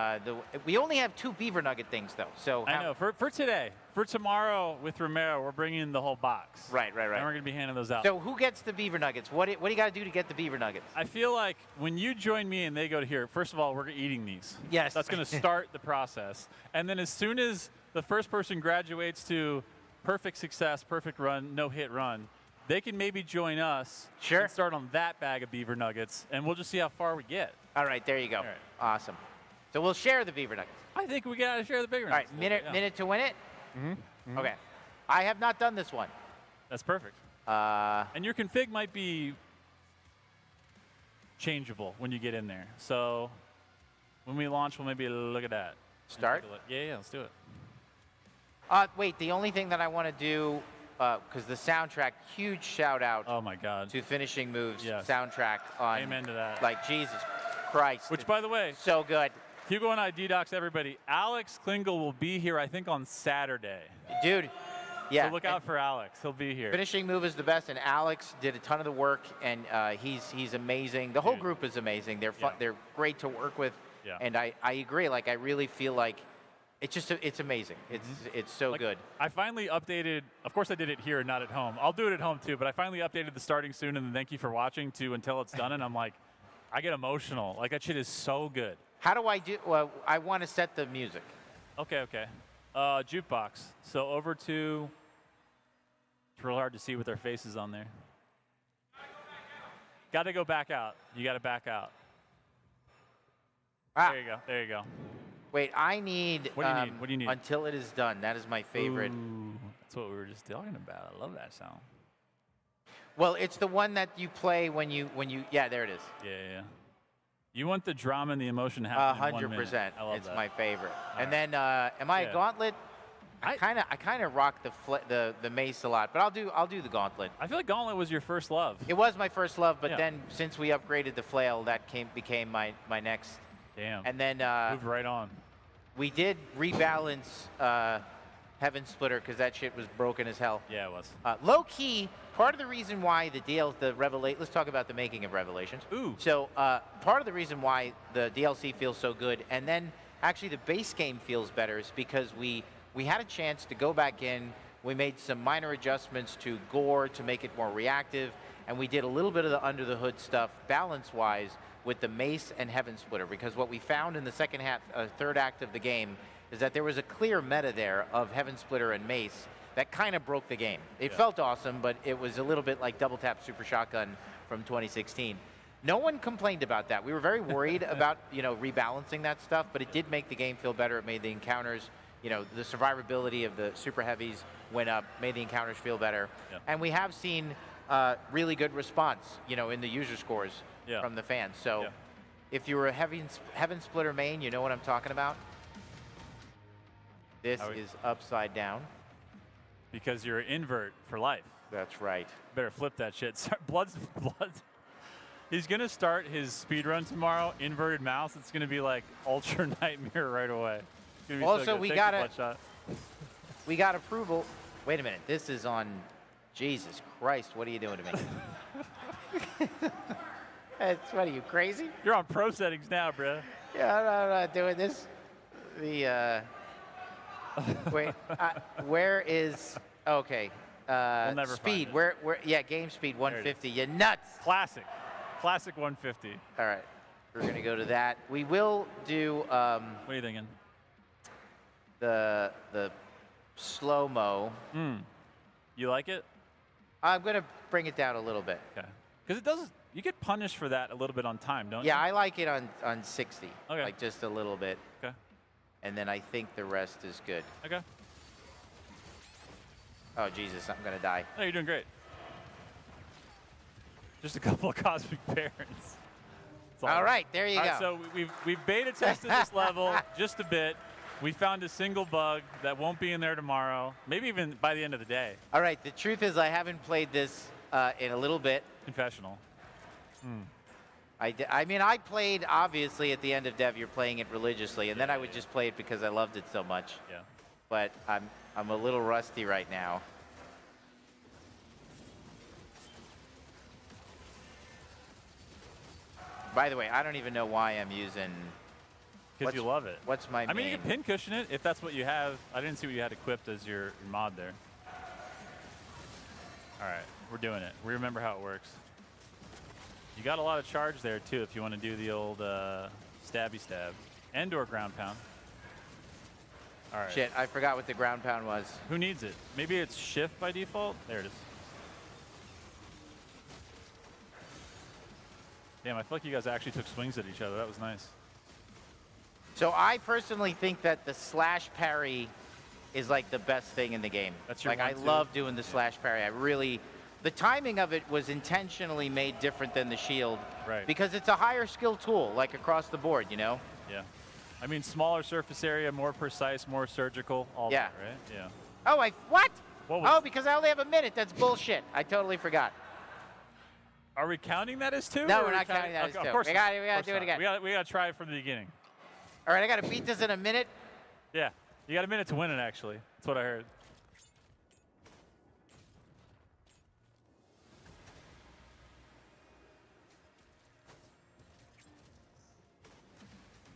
we only have 2 beaver nugget things though. So I know for today, for tomorrow with Romero, we're bringing the whole box. Right. And we're gonna be handing those out. So who gets the beaver nuggets? What do you got to do to get the beaver nuggets? I feel like when you join me and they go to here, first of all, we're eating these. Yes. That's going to start the process. And then as soon as the first person graduates to perfect success, perfect run, no hit run, they can maybe join us and start on that bag of beaver nuggets, and we'll just see how far we get. All right, there you go. All right. Awesome. So we'll share the beaver nuggets. I think we got to share the beaver All right, nuggets. minute to win it? Mm-hmm. Okay. I have not done this one. That's perfect. And your config might be changeable when you get in there. So when we launch, we'll maybe look at that. Start? Yeah, let's do it. Wait, the only thing that I want to do, because the soundtrack, huge shout out Oh my God. to Finishing Moves Yes. soundtrack on. Amen to that. Like, Jesus Christ. Which, by the way, so good. Hugo and I DDoX everybody. Alex Klingel will be here, I think, on Saturday. Dude, yeah. So look out for Alex. He'll be here. Finishing Move is the best, and Alex did a ton of the work, and he's amazing. The whole Dude. group is amazing. They're fun. Yeah. They're great to work with, and I agree. Like, I really feel like it's amazing. It's so good. I finally updated. Of course, I did it here and not at home. I'll do it at home too. But I finally updated the starting soon and the thank you for watching to until it's done, and I'm like, I get emotional. Like that shit is so good. How do I do? Well, I want to set the music. Okay. Jukebox. So over to. It's real hard to see with their faces on there. Got to go back out. You got to back out. Ah. There you go. Wait, I need. What do you need? What do you need? Until It Is Done. That is my favorite. Ooh, that's what we were just talking about. I love that sound. Well, it's the one that you play when you. Yeah, there it is. Yeah. You want the drama and the emotion happening in 1 minute. 100%. I love It's that. my favorite. All And right. then, am I Yeah. a gauntlet? I kind of rock the mace a lot, but I'll do the gauntlet. I feel like Gauntlet was your first love. It was my first love, but Yeah. then since we upgraded the flail, that became my next. Damn. And then Moved right on. we did rebalance Heaven Splitter because that shit was broken as hell. Yeah, it was. Low key, part of the reason why let's talk about the making of Revelations. Ooh. So part of the reason why the DLC feels so good, and then actually the base game feels better, is because we had a chance to go back in. We made some minor adjustments to Gore to make it more reactive, and we did a little bit of the under the hood stuff balance-wise with the mace and Heaven Splitter, because what we found in the third act of the game is that there was a clear meta there of Heaven Splitter and mace that kind of broke the game. It felt awesome, but it was a little bit like Double Tap Super Shotgun from 2016. No one complained about that. We were very worried about, rebalancing that stuff, but it did make the game feel better. It made the encounters, the survivability of the super heavies went up, made the encounters feel better. Yeah. And we have seen really good response, in the user scores from the fans. So if you were a Heaven Splitter main, you know what I'm talking about. This is upside down. Because you're invert for life. That's right. Better flip that shit. Blood's. He's going to start his speed run tomorrow, inverted mouse. It's going to be like Ultra Nightmare right away. It's gonna be Also, so good. we Take got the it. Bloodshot. We got approval. Wait a minute. This is on. Jesus Christ, what are you doing to me? What are you, crazy? You're on pro settings now, bro. Yeah, I'm not doing this. Wait, where is, okay. We'll never speed, find it. game speed 150, you nuts. Classic 150. All right, we're gonna go to that. We will do What are you thinking? the slow-mo. You like it? I'm gonna bring it down a little bit. Okay. Because it does. You get punished for that a little bit on time, don't you? Yeah, I like it on 60. Okay. Like just a little bit. Okay. And then I think the rest is good. Okay. Oh, Jesus, I'm going to die. No, you're doing great. Just a couple of cosmic parents. All right, there you All go. right, so we've beta tested this level just a bit. We found a single bug that won't be in there tomorrow, maybe even by the end of the day. All right, the truth is I haven't played this in a little bit. Confessional. I mean, I played, obviously, at the end of Dev, you're playing it religiously, and then I would just play it because I loved it so much. Yeah. But I'm a little rusty right now. By the way, I don't even know why I'm using... Because you love it. What's my I mean, you main? can pin cushion it if that's what you have. I didn't see what you had equipped as your mod there. All right, we're doing it. We remember how it works. You got a lot of charge there, too, if you want to do the old stabby stab and or ground pound. All right. Shit, I forgot what the ground pound was. Who needs it? Maybe it's shift by default? There it is. Damn, I feel like you guys actually took swings at each other. That was nice. So I personally think that the slash parry is like the best thing in the game. That's your like I one-two? love doing the slash parry. The timing of it was intentionally made different than the shield. Right. Because it's a higher skill tool, like across the board, you know? Yeah. I mean, smaller surface area, more precise, more surgical, all Yeah. that, right? Yeah. Oh, what? What was- Oh, because I only have a minute. That's bullshit. I totally forgot. Are we counting that as two? No, or we're are we not counting that as Of two. course We not. gotta Of do course it not. again. We gotta try it from the beginning. All right, I got to beat this in a minute. Yeah. You got a minute to win it, actually. That's what I heard.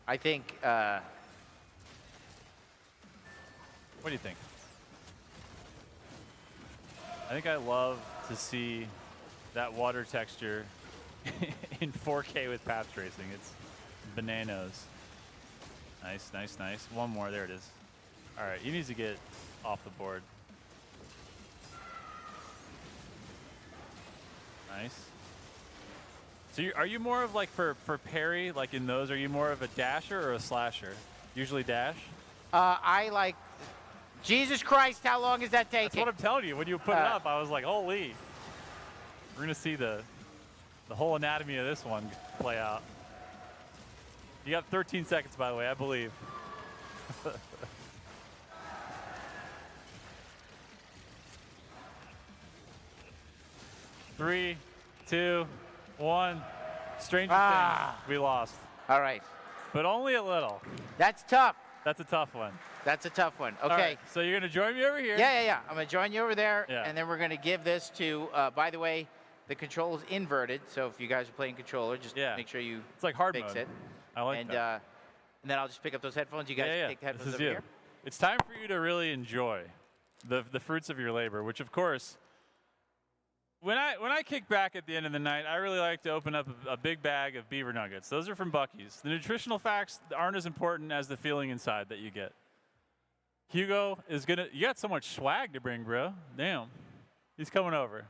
I think, What do you think? I think I love to see that water texture in 4K with path tracing. It's bananas. Nice, nice, nice. One more. There it is. All right, he needs to get off the board. Nice. So are you more of like for parry, like in those, are you more of a dasher or a slasher? Usually dash? I like... Jesus Christ, how long is that taking? That's what I'm telling you. When you put it up, I was like, holy. We're going to see the whole anatomy of this one play out. You got 13 seconds, by the way, I believe. 3, 2, 1. Stranger things, we lost. All right. But only a little. That's tough. That's a tough one. That's a tough one. Okay. All right, so you're going to join me over here? Yeah. I'm going to join you over there, Yeah. and then we're going to give this to, by the way, the control's inverted, so if you guys are playing controller, just make sure you It's like hard fix mode. it. I like that. And then I'll just pick up those headphones. You guys take the headphones This is over you. here. It's time for you to really enjoy the fruits of your labor, which, of course, when I kick back at the end of the night, I really like to open up a big bag of beaver nuggets. Those are from Buc-ee's. The nutritional facts aren't as important as the feeling inside that you get. Hugo is gonna. You got so much swag to bring, bro. Damn, he's coming over.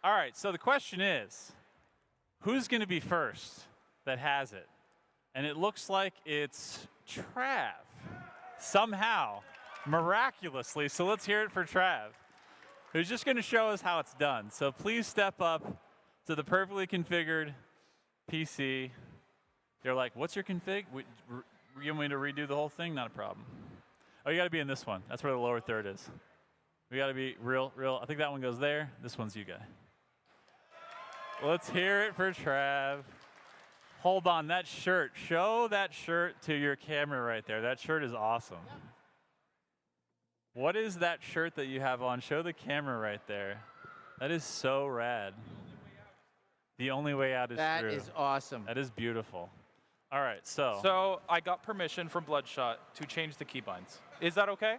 All right. So the question is, who's gonna be first that has it? And it looks like it's Trav. Somehow, miraculously. So let's hear it for Trav, who's just going to show us how it's done. So please step up to the perfectly configured PC. They're like, what's your config? You want me to redo the whole thing? Not a problem. Oh, you got to be in this one. That's where the lower third is. We got to be real. I think that one goes there. This one's you guy. Let's hear it for Trav. Hold on, that shirt. Show that shirt to your camera right there. That shirt is awesome. What is that shirt that you have on? Show the camera right there. That is so rad. The only way out is through. That is awesome. That is beautiful. All right, so. So I got permission from Bloodshot to change the keybinds. Is that okay?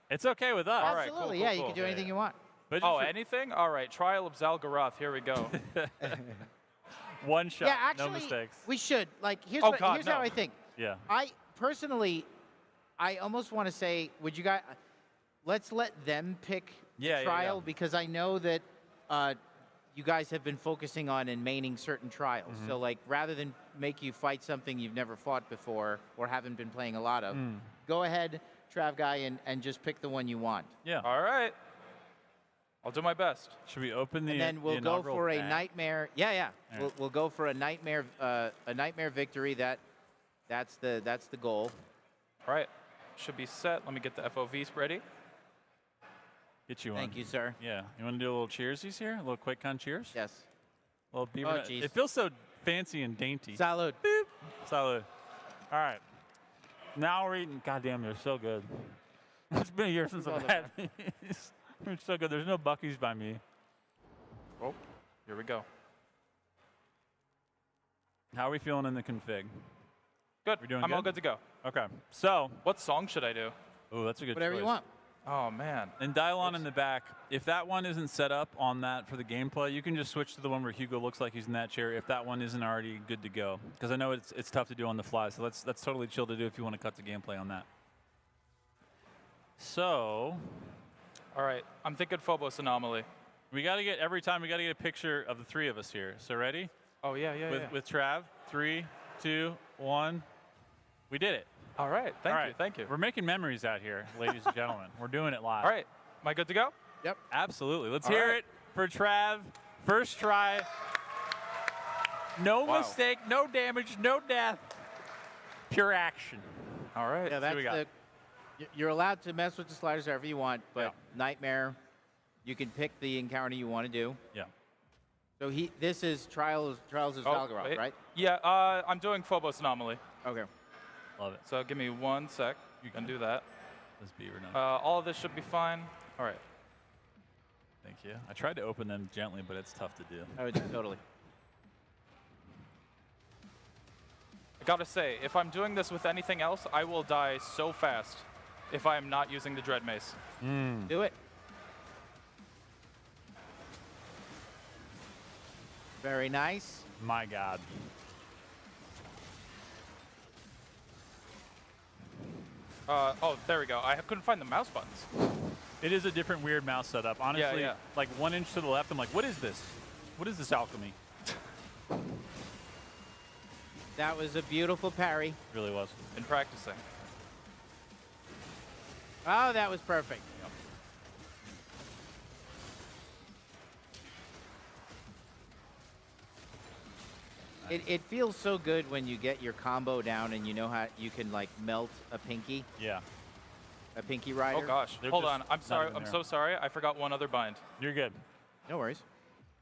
It's okay with us. All right, Absolutely, cool, yeah, cool, you cool. can do anything you want. But Oh, anything? All right, Trial of Zalgaroth. Here we go. one shot, Yeah, actually, no mistakes. we should. Like, here's, Oh, God, here's no. how I think. Yeah. I personally, I almost want to say, would you guys, let's let them pick Yeah, trial yeah. because I know that you guys have been focusing on and maining certain trials. Mm-hmm. So, like, rather than make you fight something you've never fought before or haven't been playing a lot of, go ahead, Trav guy, and just pick the one you want. Yeah. All right. I'll do my best. Should we open the And then we'll the go inaugural for a bag? nightmare. Yeah. All right. We'll go for a nightmare victory. That's the goal. All right. Should be set. Let me get the FOVs ready. Get you one. Thank you, sir. Yeah. You want to do a little cheersies here? A little QuakeCon cheers? Yes. A little beaver. Oh, nut. jeez. It feels so fancy and dainty. Salud. Salud. All right. Now we're eating. Goddamn, they're so good. It's been a year since I've had these. It's so good. There's no Buc-ee's by me. Oh, here we go. How are we feeling in the config? Good. We're doing I'm all good? good to go. Okay. So, What song should I do? oh, that's a good Whatever choice. you want. Oh, man. And dial on in the back. If that one isn't set up on that for the gameplay, you can just switch to the one where Hugo looks like he's in that chair if that one isn't already good to go. Because I know it's tough to do on the fly, so that's totally chill to do if you want to cut the gameplay on that. So, All right. I'm thinking Phobos Anomaly. we got to get, every time we got to get a picture of the three of us here. So ready? Oh, yeah. With Trav. 3, 2, 1. We did it. All right. All right. Thank you. We're making memories out here, ladies and gentlemen. We're doing it live. All right. Am I good to go? Yep. Absolutely. Let's All hear right. it for Trav. First try. No Wow. mistake, no damage, no death. Pure action. All right. Yeah, what that's we got. you're allowed to mess with the sliders however you want, but Yeah. nightmare, you can pick the encounter you want to do. Yeah. So this is Trials of Oh, Zalgaroth, wait. right? Yeah, I'm doing Phobos Anomaly. Okay. Love it. So give me 1 sec. You can do that. This beaver nut. All of this should be fine. All right. Thank you. I tried to open them gently, but it's tough to do. Oh, totally. I gotta say, if I'm doing this with anything else, I will die so fast if I am not using the Dread Mace. Do it. Very nice. My God. Oh, there we go. I couldn't find the mouse buttons. It is a different weird mouse setup. Honestly, yeah. like 1 inch to the left, I'm like, what is this? What is this alchemy? That was a beautiful parry. It really was. In practicing. Oh, that was perfect. It feels so good when you get your combo down and you know how you can like melt a pinky rider. Oh gosh. They're Hold just on. I'm not sorry. even I'm there. so sorry. I forgot one other bind. You're good. No worries.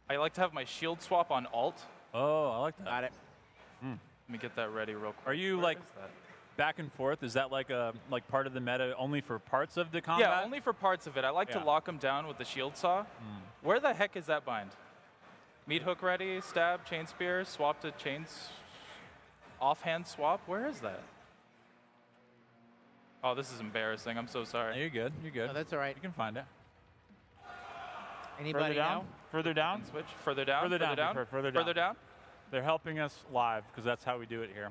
I like to have my shield swap on alt. Oh, I like that. Got it. Let me get that ready real quick. Are you Where like is that? back and forth? Is that like a part of the meta only for parts of the combat? Yeah, only for parts of it. I like to Yeah. lock them down with the shield saw. Where the heck is that bind? Meat hook ready, stab, chain spear, swap to chains, offhand swap. Where is that? Oh, this is embarrassing. I'm so No, sorry. you're good. You're good. No, that's all right. You can find it. Anybody Further down. know? Further down. Switch further down. Further down, down. prefer further down. Further down. They're helping us live because that's how we do it here.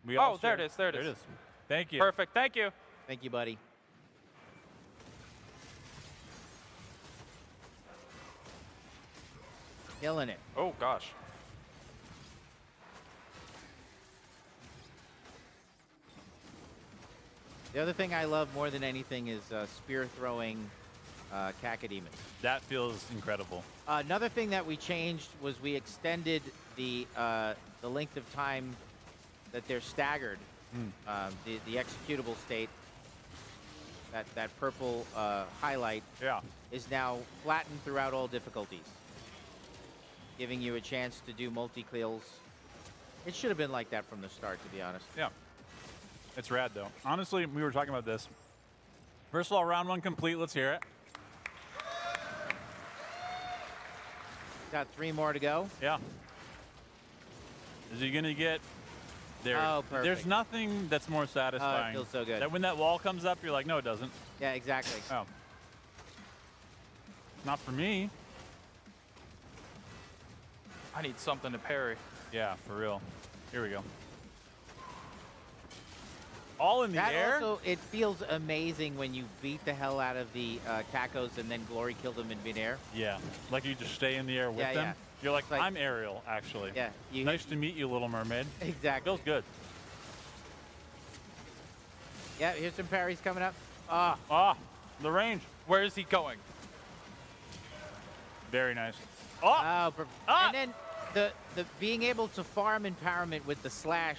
We Oh, all there share- it is, there it There it is. is. Thank you. Perfect. Thank you. Thank you, buddy. Killing it. Oh gosh. The other thing I love more than anything is spear throwing cacodemons. That feels incredible. Another thing that we changed was we extended the length of time that they're staggered. The executable state, that purple highlight, Yeah. is now flattened throughout all difficulties, giving you a chance to do multi-kills. It should have been like that from the start, to be honest. Yeah. It's rad though. Honestly, we were talking about this. First of all, round one complete. Let's hear it. Got 3 more to go. Yeah. Is he gonna get there? Oh, There's perfect. nothing that's more satisfying. feels so good. That when that wall comes up, you're like, no, it doesn't. Yeah, exactly. Oh. Not for me. I need something to parry. Yeah, for real. Here we go. All in the That air? also, it feels amazing when you beat the hell out of the Cacos and then Glory killed them in midair. Yeah. Like you just stay in the air with Yeah, them. yeah. You're like, Like- I'm Ariel, actually. Yeah, you Nice to meet you, Little Mermaid. exactly. Feels good. Yeah, here's some parries coming up. Ah, the range. Where is he going? Very nice. Oh, Oh, Ah! and then the being able to farm empowerment with the slash,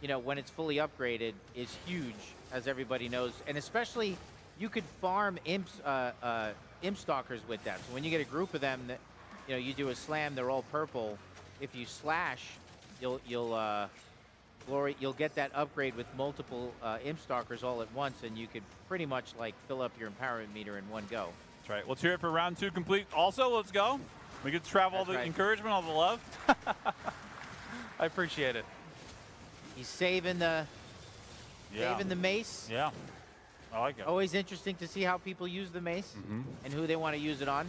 you know, when it's fully upgraded is huge, as everybody knows, and especially you could farm imps, imp stalkers with that. So when you get a group of them, that you know, you do a slam, they're all purple. If you slash, you'll get that upgrade with multiple imp stalkers all at once, and you could pretty much like fill up your empowerment meter in one go. that's right. Let's hear it for round 2 complete. Also, let's go. We get to travel all That's the right. encouragement, all the love. I appreciate it. He's saving the mace. Yeah. I like it. Always interesting to see how people use the mace and who they want to use it on.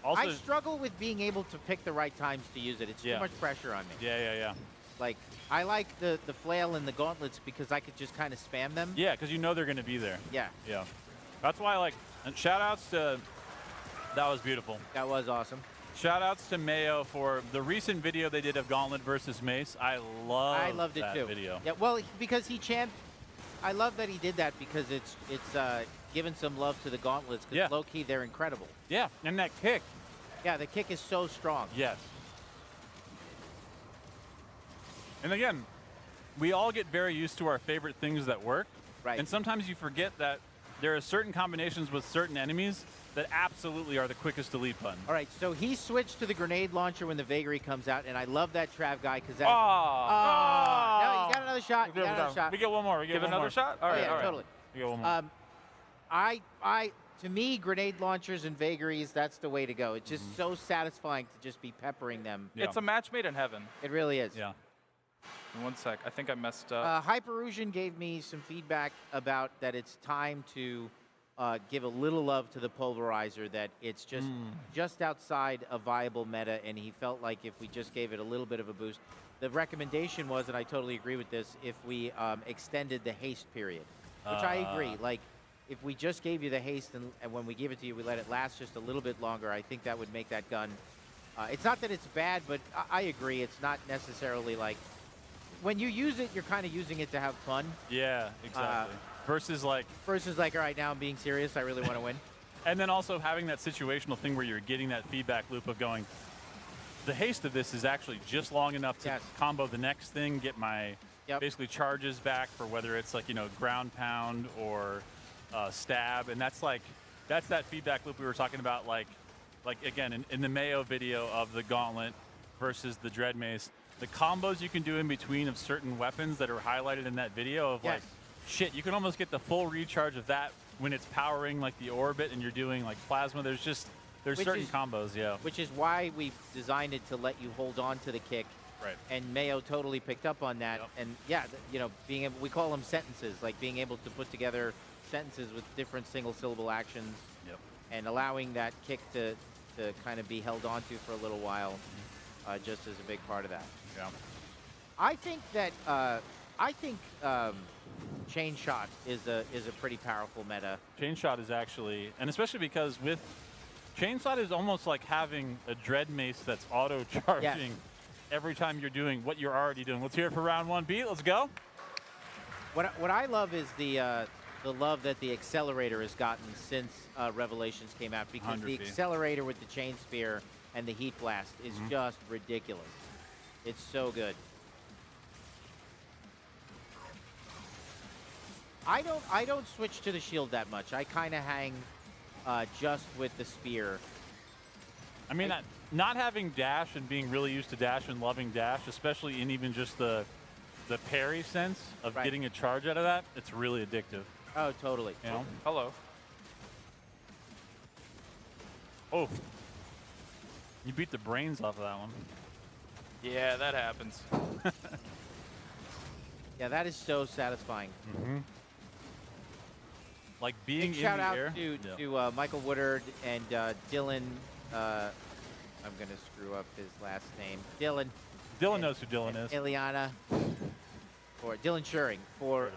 Also, I struggle with being able to pick the right times to use it. It's Yeah. too much pressure on me. yeah. Like, I like the flail and the gauntlets because I could just kind of spam them. Yeah, because you know they're going to be there. Yeah, Yeah. That's why I like, and shout outs to, that was beautiful. that was awesome. Shout outs to Mayo for the recent video they did of Gauntlet versus Mace. I loved it that too. video. Yeah, well, because I love that he did that because it's given some love to the gauntlets because Yeah. low key they're incredible. Yeah, and that kick. Yeah, the kick is so strong. Yes. And again, we all get very used to our favorite things that work. Right. And sometimes you forget that there are certain combinations with certain enemies that absolutely are the quickest delete button. All right, so he switched to the grenade launcher when the vagary comes out, and I love that Trav guy because that. Ah. No, you got another shot. You got another shot. We get one more. We get Give one another more. shot? All Oh, right, yeah, all right. totally. We get one more. To me, grenade launchers and vagaries, that's the way to go. It's just so satisfying to just be peppering them. Yeah. It's a match made in heaven. It really is. Yeah. In 1 sec. I think I messed up. Hyperusion gave me some feedback about that it's time to give a little love to the pulverizer, that it's just outside a viable meta, and he felt like if we just gave it a little bit of a boost. The recommendation was, and I totally agree with this, if we extended the haste period, which I agree. Like, if we just gave you the haste and when we give it to you, we let it last just a little bit longer, I think that would make that gun. It's not that it's bad, but I agree. It's not necessarily like, when you use it, you're kind of using it to have fun. Yeah, exactly. Versus like, Versus like, all right, now I'm being serious. I really want to win. and then also having that situational thing where you're getting that feedback loop of going, the haste of this is actually just long enough to Yes. combo the next thing, get my Yep. basically charges back for whether it's like, ground pound or stab. And that's that feedback loop we were talking about, like again, in the Mayo video of the Gauntlet versus the Dread Mace, the combos you can do in between of certain weapons that are highlighted in that video of Yes. like, shit, you can almost get the full recharge of that when it's powering like the orbit and you're doing like plasma. There's Which certain is- combos, yeah. Which is why we've designed it to let you hold on to the kick. Right. And Mayo totally picked up on that. Yep. And yeah, being able, we call them sentences, like being able to put together sentences with different single syllable actions Yep. and allowing that kick to kind of be held onto for a little while, just as a big part of that. Yeah. I think that chain shot is a pretty powerful meta. Chain shot is actually, and especially because with chain shot is almost like having a Dread Mace that's auto charging every time you're doing what you're already doing. Let's hear it for round 1. Beat, let's go. What I love is the love that the accelerator has gotten since Revelations came out, because 100 the feet. accelerator with the chain spear and the heat blast is just ridiculous. It's so good. I don't switch to the shield that much. I kind of hang just with the spear. I mean, not having dash and being really used to dash and loving dash, especially in even just the parry sense of Right. getting a charge out of that, it's really addictive. Oh, totally. You know? Hello. Oh, you beat the brains off of that one. Yeah, that happens. Yeah, that is so satisfying. Like being Big in shout the out air. to Michael Woodard and Dylan. I'm going to screw up his last name. Dylan knows who Dylan is. Ileana, or Dylan Shuring, for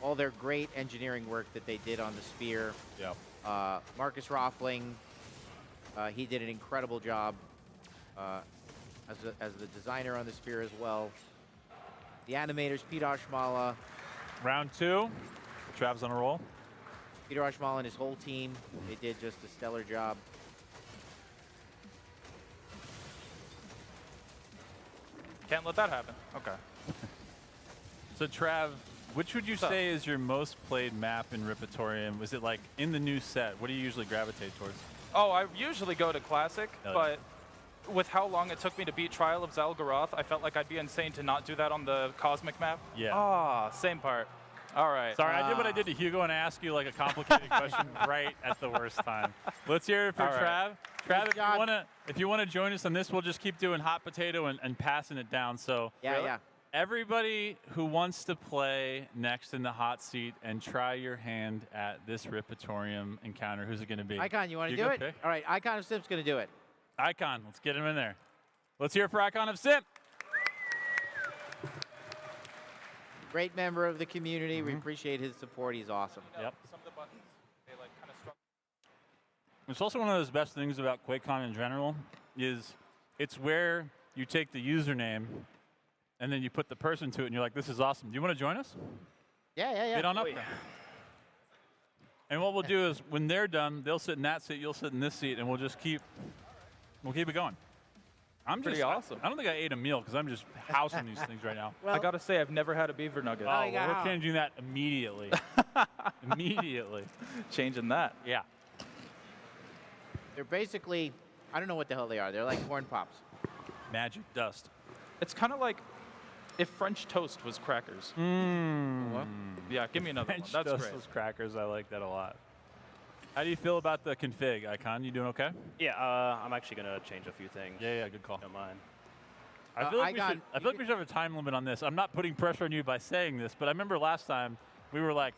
all their great engineering work that they did on the spear. Yeah. Marcus Roffling, he did an incredible job as the designer on the spear as well. The animators, Peter Ashmala, Round 2. Trav's on a roll. Peter Ashmala and his whole team, they did just a stellar job. Can't let that happen. Okay. So Trav, which would you What's up? say is your most played map in Ripatorium? Was it like in the new set? What do you usually gravitate towards? Oh, I usually go to Classic, Oh, but with how long it took me to beat Trial of Zalgaroth, I felt like I'd be insane to not do that on the Cosmic map. Yeah. Ah, same part. All right. Sorry, I did what I did to Hugo and I asked you like a complicated question right at the worst time. Let's hear it for All right. Trav. Trav, Good job. if you wanna join us on this, we'll just keep doing hot potato and passing it down. So Yeah. everybody who wants to play next in the hot seat and try your hand at this Ripatorium encounter, who's it gonna be? Icon, you want to Hugo, do it? pick. All right, Icon of Sim's going to do it. Icon, let's get him in there. Let's hear it for Icon of Sim. Great member of the community. We appreciate his support. He's awesome. Yep. Some of the buttons, they like kind of struggle. It's also one of those best things about QuakeCon in general is it's where you take the username and then you put the person to it and you're like, this is awesome. Do you want to join us? Yeah. Get on up there. And what we'll do is when they're done, they'll sit in that seat, you'll sit in this seat, and we'll keep it going. I'm Pretty just awesome. I don't think I ate a meal because I'm just housing these things right now. I gotta say, I've never had a beaver nugget. Oh, yeah. well, we're changing that immediately. Immediately. Changing that. Yeah. They're basically, I don't know what the hell they are. They're like corn pops. Magic dust. It's kind of like if French toast was crackers. What? Yeah, give me another French one. That's great. dustless crackers. I like that a lot. How do you feel about the config, Icon? You doing okay? Yeah, I'm actually going to change a few things. Yeah, good call. Don't mind. I feel like, Icon, we should have a time limit on this. I'm not putting pressure on you by saying this, but I remember last time we were like,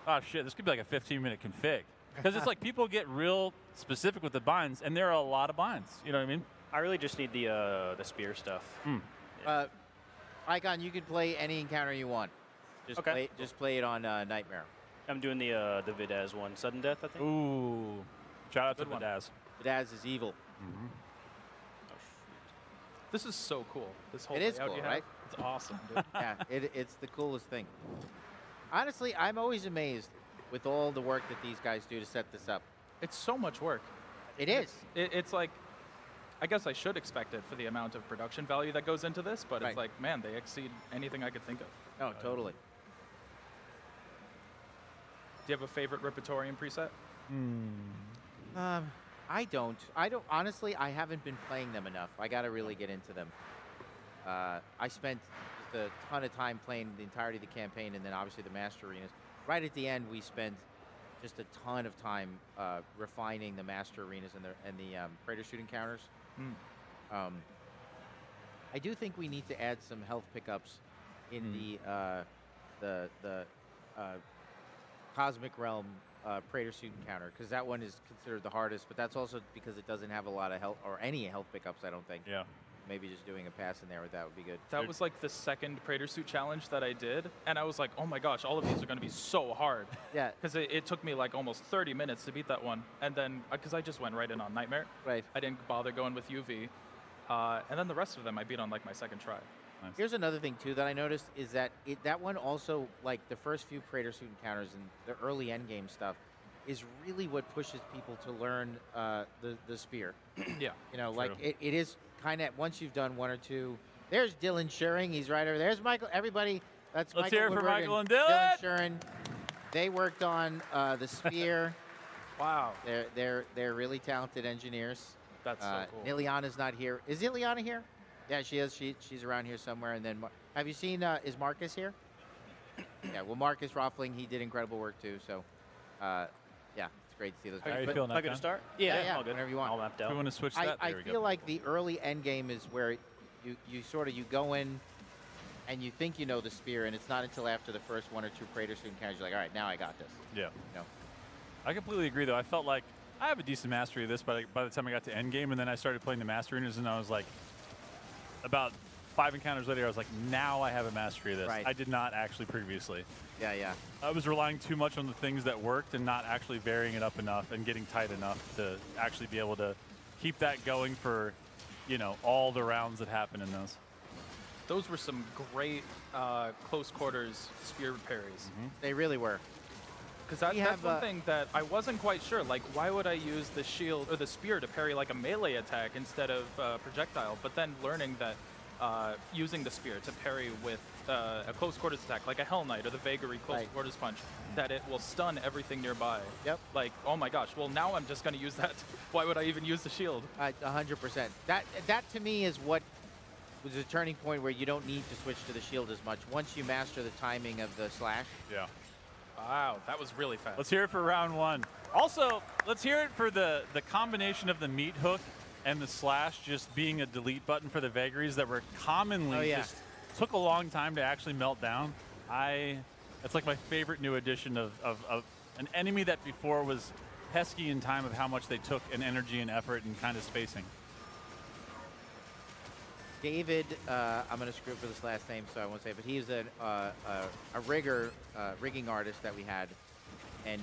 oh shit, this could be like a 15-minute config. Because it's like people get real specific with the binds, and there are a lot of binds. You know what I mean? I really just need the spear stuff. Icon, you can play any encounter you want. Okay. Just play it on Nightmare. I'm doing the Vidaz one, sudden death, I think. Ooh. Shout out to Good one. Daz. Daz is evil. This is so cool. This whole It is layout cool, you have. right? It's awesome, dude. Yeah, it's the coolest thing. Honestly, I'm always amazed with all the work that these guys do to set this up. It's so much work. It is. It's like I guess I should expect it for the amount of production value that goes into this, but Right. it's like, man, they exceed anything I could think of. Oh, totally. Do you have a favorite Ripatorium preset? I don't. Honestly, I haven't been playing them enough. I got to really get into them. I spent just a ton of time playing the entirety of the campaign, and then obviously the Master Arenas. Right at the end, we spent just a ton of time refining the Master Arenas and the Praetor Shoot encounters. I do think we need to add some health pickups in the Cosmic Realm Praetor Suit encounter, because that one is considered the hardest, but that's also because it doesn't have a lot of health or any health pickups, I don't think. Yeah. Maybe just doing a pass in there with that would be good. That was like the second Praetor Suit challenge that I did, and I was like, oh my gosh, all of these are going to be so hard. Yeah. Because it took me like almost 30 minutes to beat that one, and then, because I just went right in on Nightmare. Right. I didn't bother going with UV. And then the rest of them I beat on like my second try. Nice. Here's another thing too that I noticed is that that one also, like the first few Praetor Suit encounters and the early endgame stuff, is really what pushes people to learn the spear. Yeah. You know, like True. it is kind of, once you've done one or two. There's Dylan Shuring. He's right over there. There's Michael. Everybody, Let's that's Michael hear it for Woodward Michael and Dylan Shuring. They worked on the spear. Wow. They're really talented engineers. That's so cool. Ileana's not here. Is Ileana here? Yeah, she is. She's around here somewhere. And then, have you seen? Is Marcus here? Yeah. Well, Marcus Roffling, he did incredible work too. So, yeah, it's great to see those How guys. are you But feeling Am I that good to time? start? Yeah, all good. whenever you want. All mapped We out. want to switch I that. There we feel go. like the early end game is where you go in and you think you know the spear, and it's not until after the first one or two Praetor Suit encounters you're like, all right, now I got this. Yeah. You know? I completely agree, though. I felt like I have a decent mastery of this, but by the time I got to endgame, and then I started playing the Master Arenas, and I was like, about 5 encounters later, I was like, now I have a mastery of this. Right. I did not actually previously. Yeah. I was relying too much on the things that worked and not actually varying it up enough and getting tight enough to actually be able to keep that going for, all the rounds that happen in those. Those were some great close quarters spear parries. They really were. Because that's have, one thing that I wasn't quite sure. Like, why would I use the shield or the spear to parry like a melee attack instead of projectile? But then learning that using the spear to parry with a close quarters attack, like a Hell Knight or the Vagary close Right. quarters punch, that it will stun everything nearby. Yep. Like, oh my gosh, well now I'm just going to use that. Why would I even use the shield? 100%. That to me is what was a turning point where you don't need to switch to the shield as much. Once you master the timing of the slash. Yeah. Wow, that was really fast. Let's hear it for round 1. Also, let's hear it for the combination of the meat hook and the slash just being a delete button for the vagaries that were commonly just took a long time to actually melt down. That's like my favorite new addition of an enemy that before was pesky in time of how much they took in energy and effort and kind of spacing. David, I'm going to screw up for this last name, so I won't say it, but he's a rigging artist that we had, and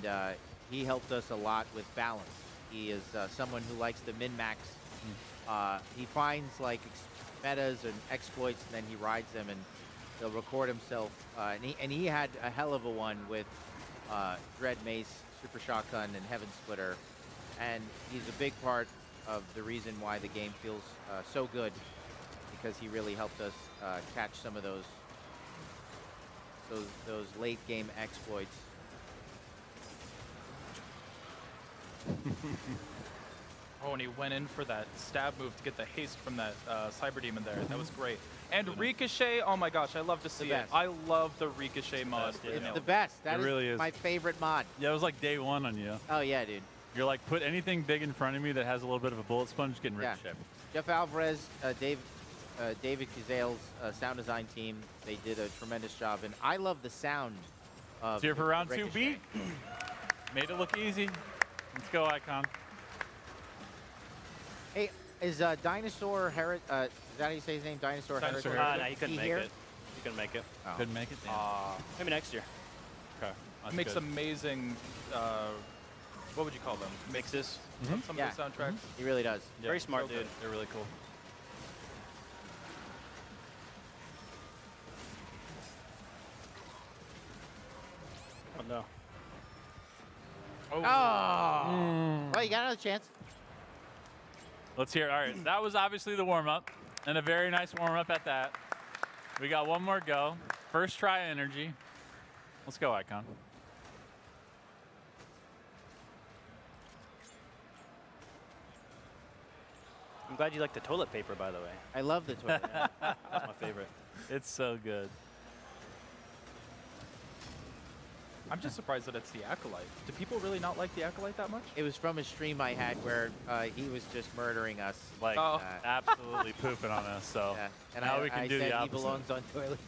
he helped us a lot with balance. He is someone who likes to min-max. He finds like metas and exploits, and then he rides them, and he'll record himself. And he had a hell of a one with Dread Mace, Super Shotgun, and Heaven Splitter, and he's a big part of the reason why the game feels so good. Because he really helped us catch some of those late game exploits. Oh, and he went in for that stab move to get the haste from that Cyber Demon there. That was great. And Ricochet, oh my gosh, I love to see it. best. I love the Ricochet mod. It's the best. That It really is. my favorite mod. Yeah, it was like day 1 on you. Oh yeah, dude. You're like, put anything big in front of me that has a little bit of a bullet sponge, getting Yeah. ricochet. Jeff Alvarez, David Kazale's sound design team, they did a tremendous job, and I love the sound of Let's hear it for round 2 Ricochet. beat. Made it look easy. Let's go, Icon. Hey, is Dinosaur Herit? Is that how you say his name? Dinosaur Dinosaur Herit? Herit. No, you couldn't He make here? it. You couldn't make it. Oh. Couldn't make it. Damn. Maybe next year. Okay. That's Makes good. amazing, what would you call them? Mixes. Some Yeah. of the soundtracks. He really does. Yeah, Very smart, so good. dude. They're really cool. Oh no. Oh, Oh! Well, you got another chance. Let's hear it. All right, that was obviously the warm-up, and a very nice warm-up at that. We got one more go. First try energy. Let's go, Icon. I'm glad you like the toilet paper, by the way. I love the toilet. That's my favorite. It's so good. I'm just surprised that it's the Acolyte. Do people really not like the Acolyte that much? It was from a stream I had where he was just murdering us. Like, Oh. absolutely pooping on us. So Yeah. And now I, we can I do said the he opposite. belongs on toilet.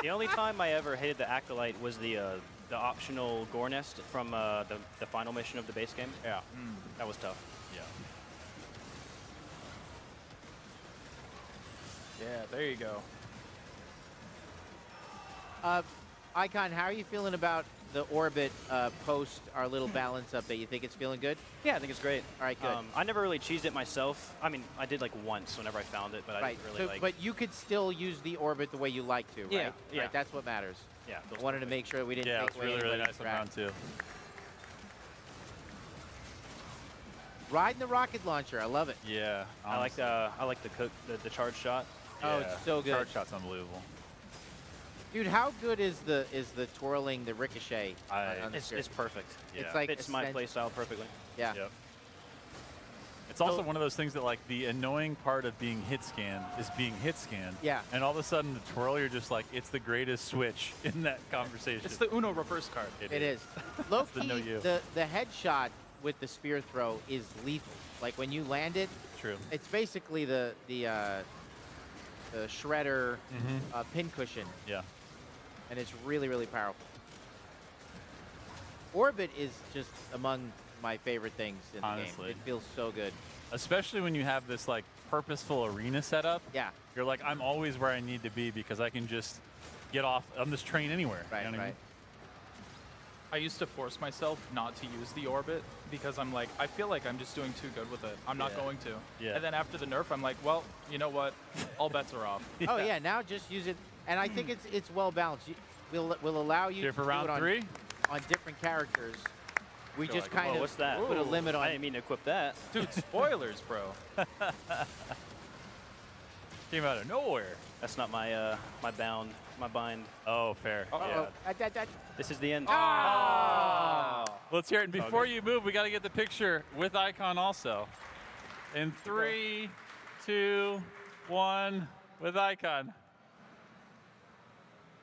The only time I ever hated the Acolyte was the optional Gore nest from the final mission of the base game. Yeah. That was tough. Yeah. Yeah, there you go. Icon, how are you feeling about the orbit post our little balance update? You think it's feeling good? Yeah, I think it's great. All right, good. I never really cheesed it myself. I mean, I did like once whenever I found it, but I Right. didn't really So, like. but you could still use the orbit the way you like to, right? Yeah, yeah. Right, that's what matters. yeah, I wanted to make sure that we didn't Yeah, take it's away really, really anybody's nice on round track. 2. Riding the rocket launcher, I love it. Yeah. I like the charge shot. Oh, it's so good. Charge shot's unbelievable. Dude, how good is the twirling, the ricochet? on the It's spear? perfect. Yeah. It's like Fits my essential- playstyle perfectly. Yeah. Yep. It's also one of those things that, like, the annoying part of being hit scanned is being hit scanned. Yeah. And all of a sudden, the twirl, you're just like, it's the greatest switch in that conversation. It's the Uno reverse card. It is. Low the key, no you. the headshot with the spear throw is lethal. Like when you land it, True. it's basically the shredder pincushion, Yeah. and it's really, really powerful. Orbit is just among my favorite things in the Honestly. game. It feels so good. Especially when you have this, like, purposeful arena setup. Yeah. You're like, I'm always where I need to be because I can just get off on this train anywhere. Right, You know what I right. mean? I used to force myself not to use the orbit because I'm like, I feel like I'm just doing too good with it. I'm not Yeah. going to. Yeah. And then after the nerf, I'm like, well, you know what? All bets are off. Oh yeah, now just use it, and I think it's well balanced. We'll allow you Here to for do round it on, 3. on different characters. We Feel just like- kind Whoa, of what's that? put a limit I on. didn't mean to equip that. Dude, spoilers, bro. Came out of nowhere. That's not my my bind. Oh, fair. Uh-oh. Yeah. This is the end. Let's hear it. And before you move, we got to get the picture with Icon also. In 3, 2, 1, with Icon.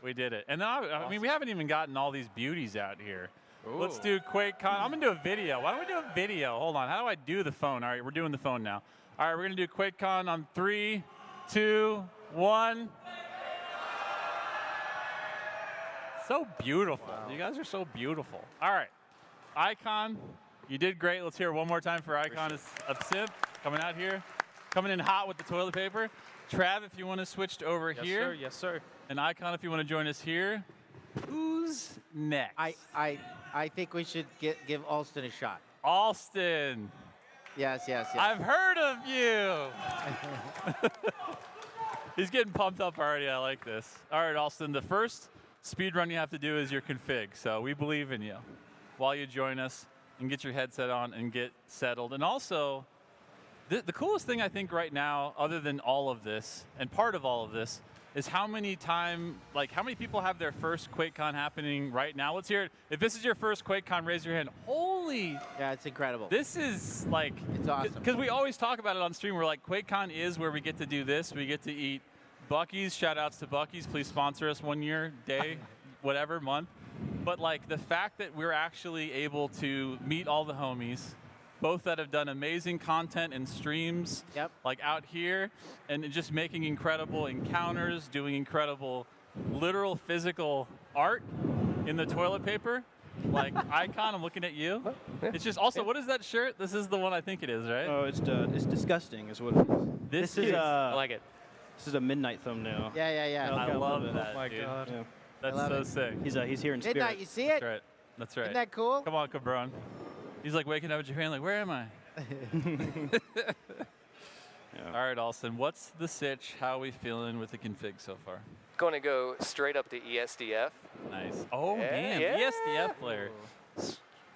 We did it. And then, I mean, we haven't even gotten all these beauties out here. Let's do QuakeCon. I'm going to do a video. Why don't we do a video? Hold on. How do I do the phone? All right, we're doing the phone now. All right, we're going to do QuakeCon on 3, 2, 1. So beautiful. Wow. You guys are so beautiful. All right. Icon, you did great. Let's hear it one more time for Icon of Simp coming out here. Coming in hot with the toilet paper. Trav, if you want to switch over Yes, here. sir. Yes, sir. And Icon, if you want to join us here. Who's next? I think we should give Alston a shot. Alston. Yes. I've heard of you. He's getting pumped up already. I like this. All right, Alston, the first speed run you have to do is your config. So we believe in you while you join us and get your headset on and get settled. And also, the coolest thing I think right now, other than all of this and part of all of this, is how many people have their first QuakeCon happening right now? Let's hear it. If this is your first QuakeCon, raise your hand. Holy, Yeah, it's incredible. this is like, It's awesome. because we always talk about it on stream. We're like, QuakeCon is where we get to do this. We get to eat Buc-ee's. Shout outs to Buc-ee's. Please sponsor us one year, day, whatever, month. But like the fact that we're actually able to meet all the homies, both that have done amazing content and streams, Yep. like out here, and just making incredible encounters, doing incredible literal physical art in the toilet paper. Like Icon, I'm looking at you. It's just also, what is that shirt? This is the one I think it is, right? Oh, it's disgusting, is what it is. This is I like it. This is a midnight thumbnail. Yeah. I I love it. that, Oh my dude. God. Yeah. That's I love so it. sick. He's here in spirit. Midnight, you see it? That's right. That's right. Isn't that cool? Come on, Cabron. He's like waking up at Japan, like, where am I? All right, Alston, what's the sitch? How are we feeling with the config so far? Going to go straight up to ESDF. Nice. Oh, Yeah, damn. yeah. ESDF player.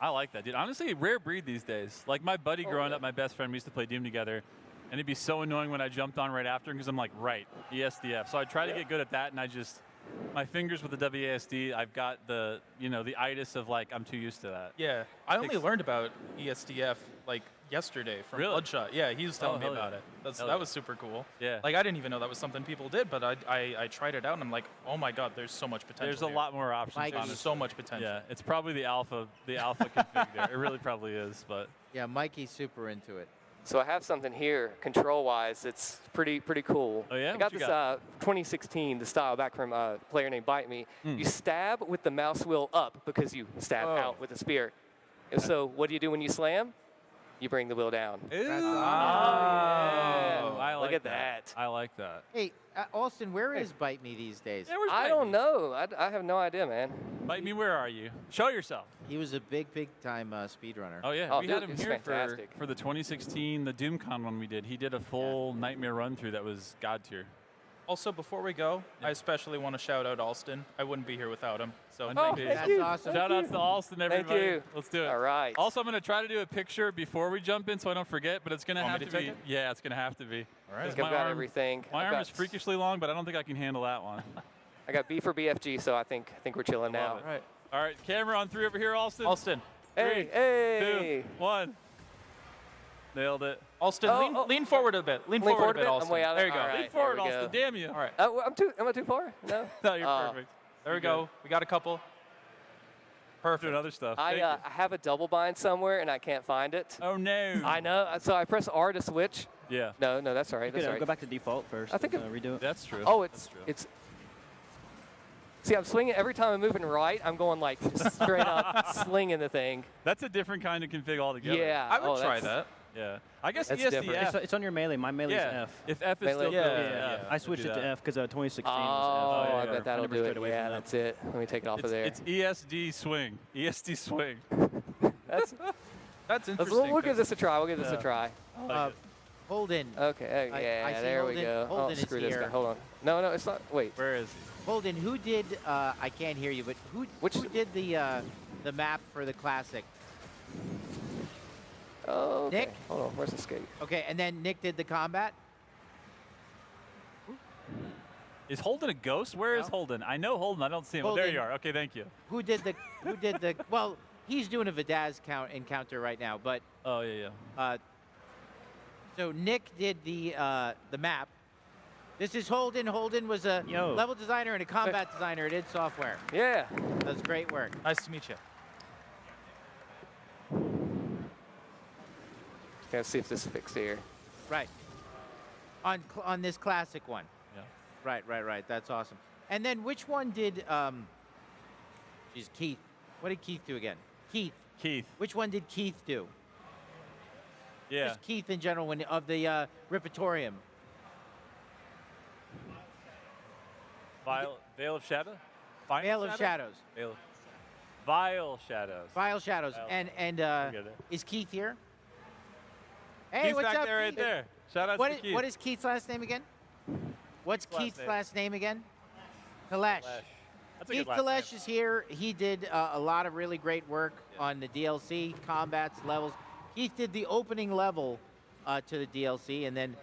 I like that, dude. Honestly, rare breed these days. Like my buddy growing up, my best friend, we used to play Doom together, and it'd be so annoying when I jumped on right after because I'm like, right, ESDF. So I try to get good at that, and my fingers with the WASD, I've got the, the itis of like, I'm too used to that. Yeah, I only learned about ESDF like yesterday from Really? Bloodshot. Yeah, he was telling me hell about yeah. it. Hell That yeah. was super cool. Yeah. Like I didn't even know that was something people did, but I tried it out and I'm like, oh my god, there's so much potential. There's a here. lot more options. Mike, There's honestly. so much potential. Yeah, it's probably the alpha config there. It really probably is, but Yeah, Mikey's super into it. So I have something here, control-wise. It's pretty cool. Oh, yeah? I got What you this got? 2016, the style back from a player named Bite Me. You stab with the mouse wheel up because you stab out with the spear. And so what do you do when you slam? You bring the wheel down. I like Look at that. I like that. Hey, Austin, where is Bite Me these days? Yeah, where's I Bite don't Me? know. I have no idea, man. Bite Me, where are you? Show yourself. He was a big time speedrunner. Oh yeah, Oh, we dude, had him it's here fantastic. for the 2016 the DoomCon one we did. He did a full nightmare run through that was god tier. Also, before we go, I especially want to shout out Alston. I wouldn't be here without him. So Oh, thank you. thank That's you. awesome. Shout outs to Alston, everybody. you. Let's do it. All right. Also, I'm gonna try to do a picture before we jump in, so I don't forget. But it's gonna Want have me to to be. take it? Yeah, it's gonna have to be. All right. I've got everything. My I've arm got- is freakishly long, but I don't think I can handle that one. I got B for BFG, so I think we're chilling now. Love it. All right, camera on 3 over here, Alston. Alston. Hey, 3, hey. 2, 1. Nailed it. Alston, Oh, lean forward a bit. Lean forward forward a a bit, bit? I'm Alston. way out There you of- go. all right. Lean forward, there we Alston. go. Damn you. All right. Am I too far? No. No, you're Oh. perfect. There we You're go. We got a couple. Doing Perfect. other stuff. I Thank you. have a double bind somewhere and I can't find it. Oh no. I know. So I press R to switch. Yeah. No, that's all right. You That's could all right. go back to default first. I think it- redo it. That's true. Oh, That's true. it's. See, I'm swinging every time I'm moving right. I'm going like straight up, slinging the thing. That's a different kind of config altogether. Yeah. I would oh, try that's- that. Yeah. I guess That's ESDF. different. It's on your melee. My melee's yeah. F. If F is Melee. still Yeah, good, Yeah. I switched it to F because 2016 Oh, was F. I yeah. bet that'll 100% do it. straight away Yeah, from that. that's it. Let me take it off of there. It's ESD swing. ESD swing. That's, That's we'll interesting. give this a try. We'll give this a try. Holden. Okay. I Yeah, see there we Holden. go. Holden Oh, is screw this here. guy. Hold on. No, it's not. Wait. Where is he? Holden, who did? I can't hear you, but who did the map for the classic? Oh, okay. Nick? Hold on. Where's the skate? Okay, and then Nick did the combat. Is Holden a ghost? Where is No. Holden? I know Holden. I don't see him. Oh, there Holden. you are. Okay, thank you. Who did the? Well, he's doing a Vidaz encounter right now, but Oh yeah, yeah. so Nick did the map. This is Holden. Holden was a Yo. level designer and a combat designer at id Software. Yeah. Does great work. Nice to meet you. Gotta see if this is fixed here. Right. On this classic one. Yeah. Right. That's awesome. And then which one did geez, Keith. What did Keith do again? Keith. Which one did Keith do? Yeah. Just Keith in general of the Ripatorium. Veil of Shadow? Final Veil of Shadows. Vile Shadows. Vile Shadows. Vile. And Forget it. is Keith here? Hey, Keith's what's back up, there, right Keith? there. Shout out What to is, Keith. what is Keith's last name again? What's Last Keith's name. last name again? Kalesh. That's a Keith good last Kalesh name. is here. He did a lot of really great work on the DLC, combats, levels. Keith did the opening level to the DLC, and then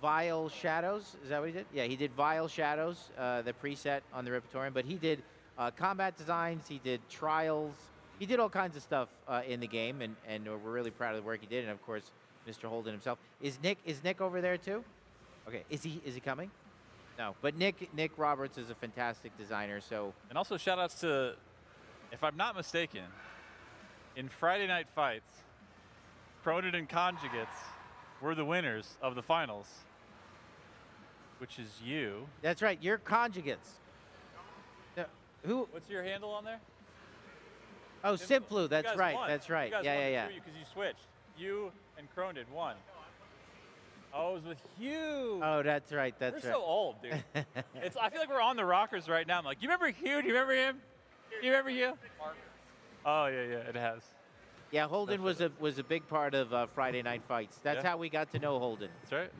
Vile Shadows. Is that what he did? Yeah, he did Vile Shadows, the preset on the Ripatorium. But he did combat designs. He did trials. He did all kinds of stuff in the game, and we're really proud of the work he did. And of course, Mr. Holden himself. Is Nick over there too? Okay, is he coming? No, but Nick Roberts is a fantastic designer. So And also shout outs to, if I'm not mistaken, in Friday Night Fights, Cronin and Conjugates were the winners of the finals, which is you. that's right. You're conjugates. Who? What's your handle on there? Oh, Simplu. You That's guys right. won. That's right. You guys Yeah, won yeah. Because you switched. You and Cronin won. Oh, it was with Hugh. Oh, that's right. We're That's right. so old, dude. I feel like we're on the rockers right now. I'm like, you remember Hugh? Do you remember him? Do you remember Hugh? Oh yeah, it has. Yeah, Holden was a big part of Friday Night Fights. That's Yeah. how we got to know Holden. That's right.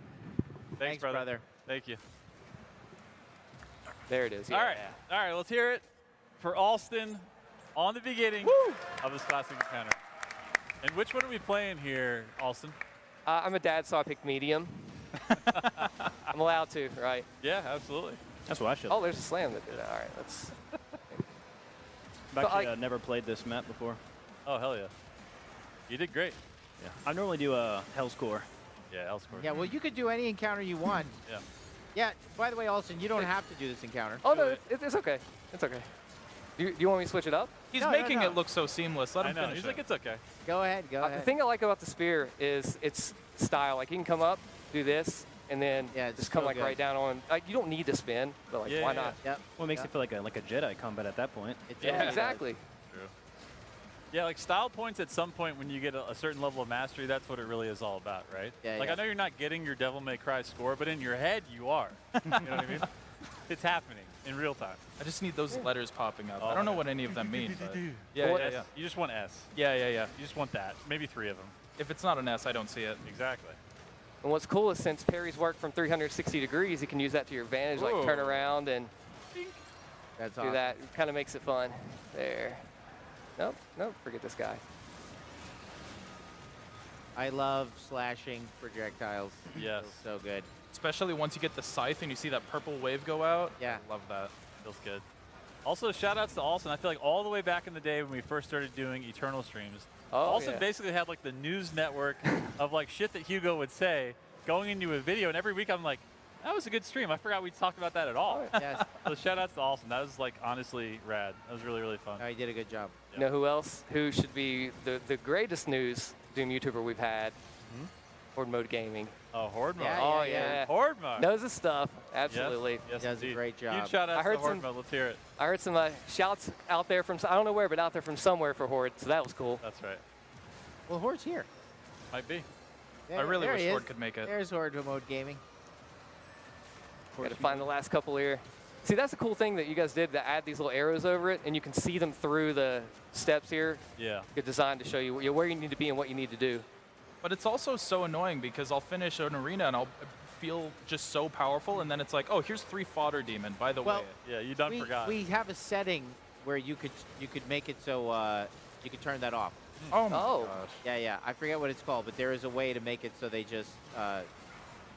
Thanks, brother. Thank you. There it is. Yeah. All right, let's hear it for Alston. on the beginning of this classic encounter. And which one are we playing here, Alston? I'm a dad, so I picked medium. I'm allowed to, right? Yeah, absolutely. That's what I should. Oh, there's a slam that did that. All right, let's. I've actually I- never played this map before. Oh, hell yeah. You did great. Yeah. I normally do a Hell's Core. Yeah, Elscore. Yeah, well, you could do any encounter you want. Yeah. Yeah, by the way, Alston, you don't have to do this encounter. Oh no, it's okay. It's okay. Do you want me to switch it up? He's No, making no. it look so seamless. Let I him know. finish He's it. like, it's okay. Go ahead, go The ahead. thing I like about the spear is its style. Like you can come up, do this, and then Yeah, it's just come so like good. right down on. Like you don't need to spin, but like Yeah, why yeah. not? Yep. Well, it makes Yeah. it feel like a Jedi combat at that point. It Yeah, totally exactly. True. Yeah, like style points at some point when you get a certain level of mastery, that's what it really is all about, right? Yeah, Like yeah. I know you're not getting your Devil May Cry score, but in your head you are. You know what I mean? It's happening in real time. I just need those letters popping up. Oh, I don't know yeah. what any of them mean. But Yeah, Well, yeah, yeah. You just want S. yeah, yeah, yeah. You just want that. Maybe 3 of them. If it's not an S, I don't see it. Exactly. And what's cool is since parries work from 360 degrees, you can use that to your advantage, like turn Whoa. around and That's do awesome. that. It kind of makes it fun. There. Nope, nope. Forget this guy. I love slashing projectiles. Yes. Feels so good. Especially once you get the scythe and you see that purple wave go out. Yeah. I love that. Feels good. Also, shout outs to Alston. I feel like all the way back in the day when we first started doing Eternal streams, Oh, Alston yeah. basically had like the news network of like shit that Hugo would say going into a video, and every week I'm like, that was a good stream. I forgot we talked about that at all. Yes. So shout outs to Alston. That was like honestly rad. That was really, really fun. No, you did a good job. You know who else? Who should be the greatest news Doom YouTuber we've had? Horde Mode Gaming. Oh, Horde mode. Yeah, Oh yeah, yeah. Horde mode. Knows his stuff. Absolutely. Yes, He does a indeed. great job. Huge shout I outs to heard Horde some- mode. Let's hear it. I heard some shouts out there from I don't know where, but out there from somewhere for Horde. So that was cool. That's right. Well, Horde's here. Might be. There, I really there wish he is. Horde could make it. There's Horde Mode Gaming. Got to find the last couple here. See, that's the cool thing that you guys did to add these little arrows over it, and you can see them through the steps here. Yeah. Good design to show you where you need to be and what you need to do. But it's also so annoying because I'll finish an arena and I'll feel just so powerful, and then it's like, oh, here's 3 fodder demon. By the Well, way, Yeah, you done forgot. We have a setting where you could make it so you could turn that off. oh my Oh. gosh. Yeah, yeah. I forget what it's called, but there is a way to make it so they just yeah.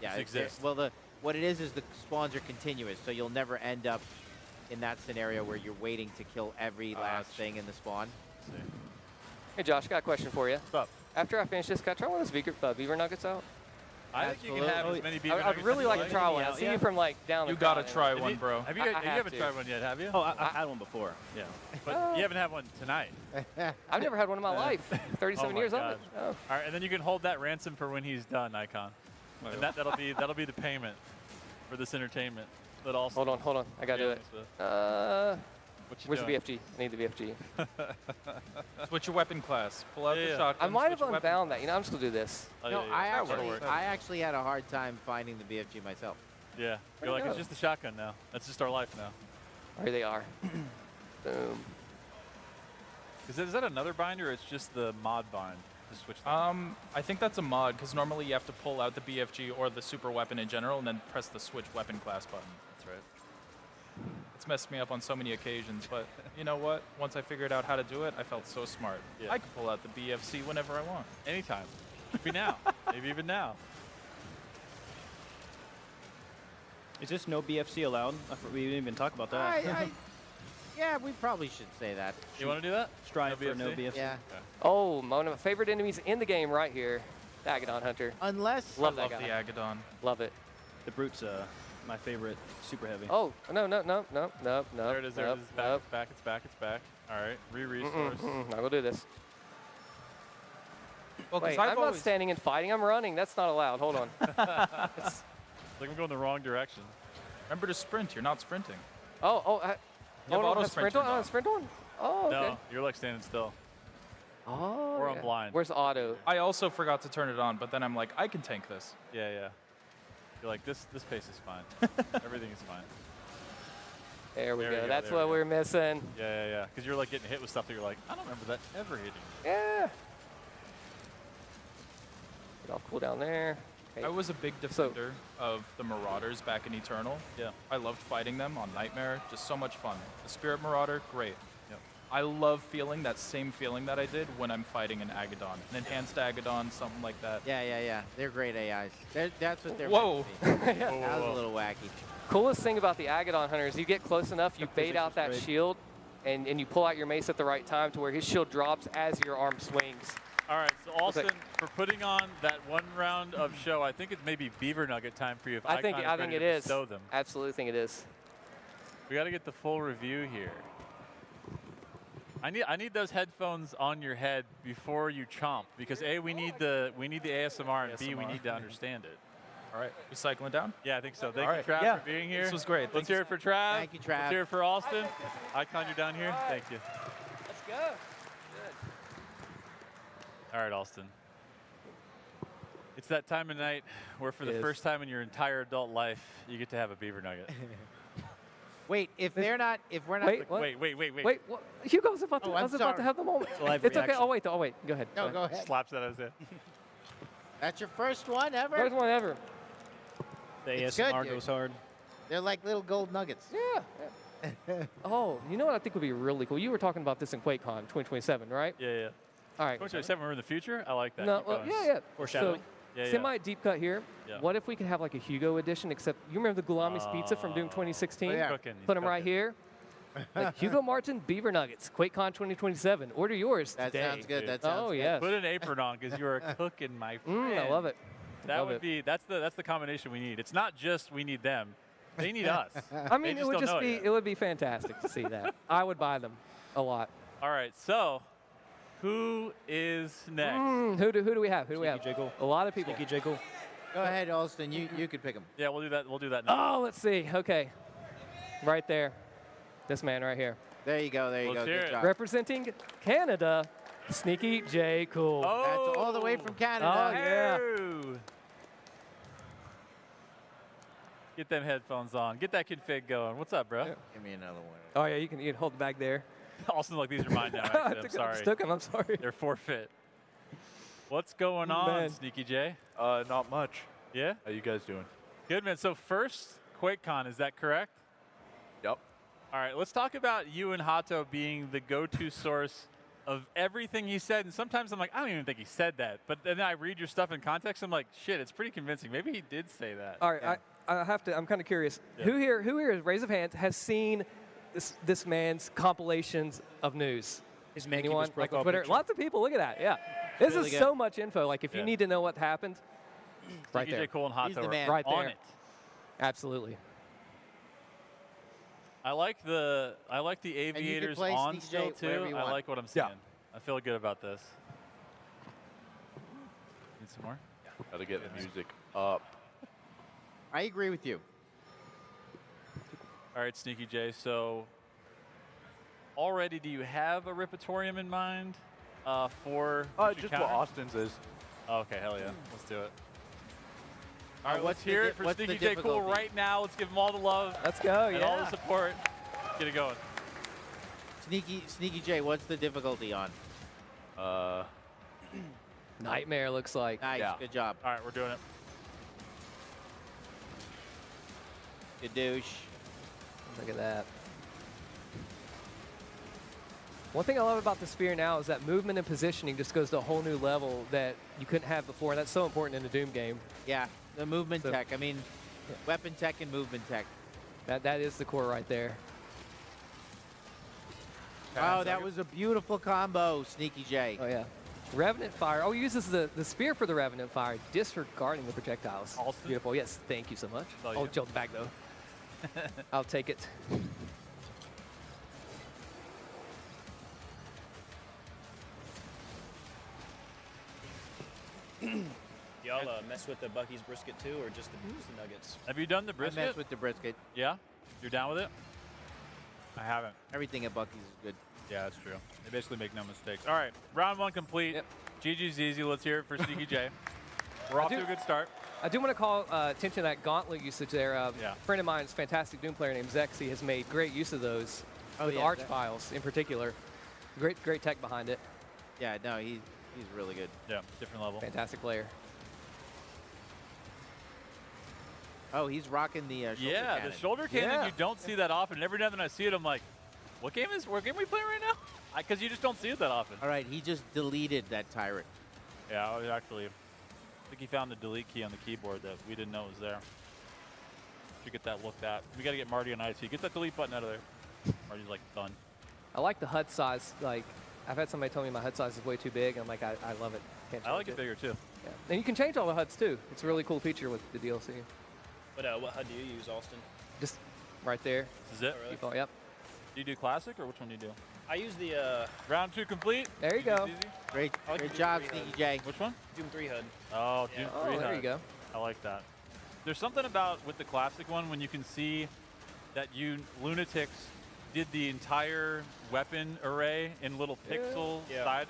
Just it's there- exist. Well, what it is the spawns are continuous, so you'll never end up in that scenario where you're waiting to kill every last thing in the spawn. Hey, Josh, got a question for you. What's up? After I finish this, can I try one of those beaver nuggets out? I think you can have Absolutely. as many beaver I'd nuggets really as like you to try one. I Yeah, see yeah. you from like down the You gotta crowd. try Have one, you- bro. Have you, I you have haven't to. tried one yet, have you? Oh, I had one before. Yeah. But you haven't had one tonight. I've never had one in my life. 37 Oh my years of God. it. Oh. All right, and then you can hold that ransom for when he's done, Icon. And that'll be the payment for this entertainment. That also. Hold on. I gotta do it. What you Where's doing? the BFG? I need the BFG. Switch your weapon class. Pull out Yeah, the yeah. shotgun. I might have switch your weapon unbound that. class. You know, I'm just gonna do this. Oh, No, yeah, yeah. I actually had a hard time finding the BFG myself. Yeah. Where'd You're it like, it's go? just a shotgun now. That's just our life now. There they are. Boom. Is that another binder, or it's just the mod bind to switch them? I think that's a mod because normally you have to pull out the BFG or the super weapon in general and then press the switch weapon class button. That's right. It's messed me up on so many occasions, but you know what? Once I figured out how to do it, I felt so smart. Yeah. I could pull out the BFC whenever I want. Anytime. Maybe now. Maybe even now. Is this no BFC allowed? We didn't even talk about that. Yeah, we probably should say that. You want to do that? Strive No for no BFC? BFC. Yeah. Oh, one of my favorite enemies in the game right here. The Agadon Hunter. Unless Love I love that the guy. Agadon. Love it. The Brute's my favorite super heavy. Oh, no. There it is. There it is. Nope. It's back. All right. Re-resource. I'm gonna do this. Well, Wait, because I've I'm not always standing and fighting. I'm running. That's not allowed. Hold on. It's- Like I'm going the wrong direction. remember to sprint. You're not sprinting. oh, You have hold on. auto Has sprint sprint on? turned on. Sprint on? Oh, okay. No, you're like standing still. Oh, Or I'm blind. Where's auto? I also forgot to turn it on, but then I'm like, I can tank this. Yeah. You're like, this pace is fine. Everything is fine. There we There we go. go, That's there we what go. we're missing. Yeah. Because you're like getting hit with stuff that you're like, I don't remember that ever hitting me. Yeah. Get off cooldown there. Okay. I was a big defender of the Marauders back in Eternal. Yeah. I loved fighting them on Nightmare. Just so much fun. The Spirit Marauder, great. Yep. I love feeling that same feeling that I did when I'm fighting an Agadon, an enhanced Agadon, something like that. Yeah. They're great AIs. That's what they're Whoa. meant to be. That was a little wacky. Coolest thing about the Agadon hunter is you get close enough, you bait out that great. shield, and you pull out your mace at the right time to where his shield drops as your arm swings. All right, so Alston, for putting on that one round of show, I think it's maybe Beaver Nugget time for you. If I think ready it to is. bestow them. Absolutely think it is. We got to get the full review here. I need those headphones on your head before you chomp because A, we need the ASMR, and B, we ASMR. need to understand it. All right, we cycling down? Yeah, I think so. Thank All you, right. Trav, Yeah, for being here. this was great. Let's Thank you hear it for Trav. Thank you, Trav. Let's hear it for Alston. Icon, you're down here. Thank you. Let's go. All right, Alston. It's that time of night where for the It is. first time in your entire adult life, you get to have a Beaver Nugget. Wait, if we're not, Wait, what? Wait. Wait, what? Hugo's about to, Oh, I I'm was about to sorry. have the moment. It's a live It's okay. reaction. Oh, wait. Oh, wait. Go ahead. No, go ahead. Slaps that as it. That's your first one ever? First one ever. The It's ASMR good, goes hard. They're like little gold nuggets. Yeah. Oh, you know what I think would be really cool? You were talking about this in QuakeCon 2027, right? Yeah. All right. 2027, we're in the future? I like that. No, Keep well, going. yeah. Foreshadowing. So, Yeah. semi deep cut here. Yeah. What if we could have like a Hugo edition, except you remember the Gulami's pizza from Doom 2016? Oh, yeah. Cooking, Put he's them right cooking. here. Like Hugo Martin Beaver Nuggets, QuakeCon 2027. Order yours That today. sounds good. Dude. That sounds Oh good. yes. Put an apron on because you are cooking, my friend. I love it. That Love would it. be that's the combination we need. It's not just we need them; they need us. I mean, They it would don't just know be yet. it would be fantastic to see that. I would buy them a lot. All right, so who is next? Who do we have? Who do we have? Sneaky J. Cole. A lot of people. Sneaky J. Cole. Go ahead, Alston. You could pick them. Yeah, we'll do that. We'll do that now. Oh, let's see. Okay, right there. This man right here, There you go. There you Let's go. hear Good it. job. representing Canada, Sneaky J. Cool. That's all the way from Canada. Oh, yeah. Oh. Get them headphones on. Get that config going. What's up, bro? Give me another one. Oh yeah, you can hold the bag there. Also, like these are mine now. I Actually, I'm sorry. took him. I'm sorry. They're forfeit. What's going on, Man. Sneaky J? Not much. Yeah? How you guys doing? Good, man. So first, QuakeCon, is that correct? Yep. All right, let's talk about you and Hato being the go-to source of everything he said. And sometimes I'm like, I don't even think he said that. But then I read your stuff in context, I'm like, shit, it's pretty convincing. Maybe he did say that. All right, I have to. I'm kind of curious. Yeah. Who here, raise of hands, has seen this man's compilations of news? His man Anyone? keeper's Like on profile Twitter? picture. Lots of people. Look at that. Yeah. This Really is good. so much info. Like if you Yeah. need to know what happened, right Sneaky there. J. Cole and He's Hato the are man. Right on there. it. Absolutely. I like the aviators play on Sneaky still J wherever too. you I want. like what I'm seeing. Yeah. I feel good about this. Need some more? Gotta get the music up. I agree with you. All right, Sneaky J. So already, do you have a Ripatorium in mind for? Just what Austin's is. Oh, okay, hell yeah, let's do it. All right, what's let's the hear di- it for what's the Sneaky J. Cool difficulty? right now. Let's give him all the love Let's go. and Yeah. all the support. Get it going. Sneaky J, what's the difficulty on? Nightmare looks like. Nice. Yeah. Good job. All right, we're doing it. Good douche. Look at that. One thing I love about the Sphere now is that movement and positioning just goes to a whole new level that you couldn't have before, and that's so important in a Doom game. Yeah, the movement So- tech. I mean, weapon tech and movement tech. That is the core right there. Oh, that was a beautiful combo, Sneaky J. Oh, yeah. Revenant Fire. Oh, he uses the Spear for the Revenant Fire, disregarding the projectiles. Alston? Beautiful. Yes, thank you so much. Oh, Oh, yeah. jump back, though. I'll take it. Y'all mess with the Bucky's brisket too, or just the nuggets? Have you done the I brisket? messed with the brisket. Yeah? You're down with it? I haven't. Everything at Bucky's is good. Yeah, that's true. They basically make no mistakes. All right, round one complete. Yep. GG's easy. Let's hear it for Sneaky J. We're off to a good start. I do want to call attention to that gauntlet usage there. Yeah. A friend of mine's fantastic Doom player named Zexy has made great use of those with yeah, Arch that- files in particular. Great tech behind it. Yeah, no, he's really good. Yeah, different level. Fantastic player. Oh, he's rocking the shoulder Yeah, cannon. the shoulder cannon, Yeah. you don't see that often. Every now and then I see it, I'm like, what game are we playing right now? Because you just don't see it that often. All right, he just deleted that tyrant. Yeah, I actually think he found the delete key on the keyboard that we didn't know was there. Should get that looked at. We got to get Marty on IC. Get that delete button out of there. Marty's like done. I like the HUD size. Like, I've had somebody tell me my HUD size is way too big. I'm like, I love it. Can't I like change it bigger too. Yeah. And you can change all the HUDs too. It's a really cool feature with the DLC. What HUD do you use, Austin? Just right there. This is it? really? Default, yep. Do you do classic or which one do you do? I use the Round 2 complete. There you go. Easy. Great, I like great the job, Doom Sneaky 3 J. Which one? Doom 3 HUD. Oh, Yeah. Doom Oh, 3 there HUD. you go. I like that. There's something about with the classic one when you can see that you lunatics did the entire weapon array in little pixel Yeah. side.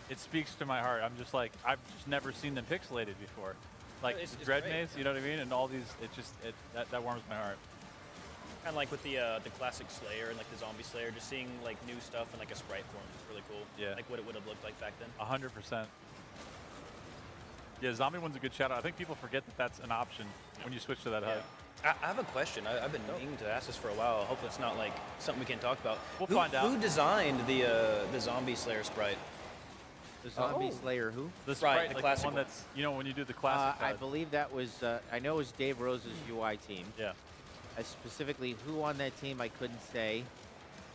It speaks to my heart. I'm just like, I've just never seen them pixelated before. Like It's Dread great. Maze, you know what I mean? And all these, that warms my heart. Kind of like with the classic Slayer and like the Zombie Slayer, just seeing like new stuff in like a sprite form is really cool. Yeah. Like what it would have looked like back then. 100%. Yeah, Zombie one's a good shout out. I think people forget that that's an option when you switch to that HUD. I have a question. I've been meaning to ask this for a while. I hope it's not like something we can talk about. We'll find out. Who designed the Zombie Slayer sprite? The Zombie Slayer who? The Right, sprite, the like classic one one. that's, when you do the classic I HUD. believe that was, I know it was Dave Rose's UI team. Yeah. Specifically, who on that team I couldn't say.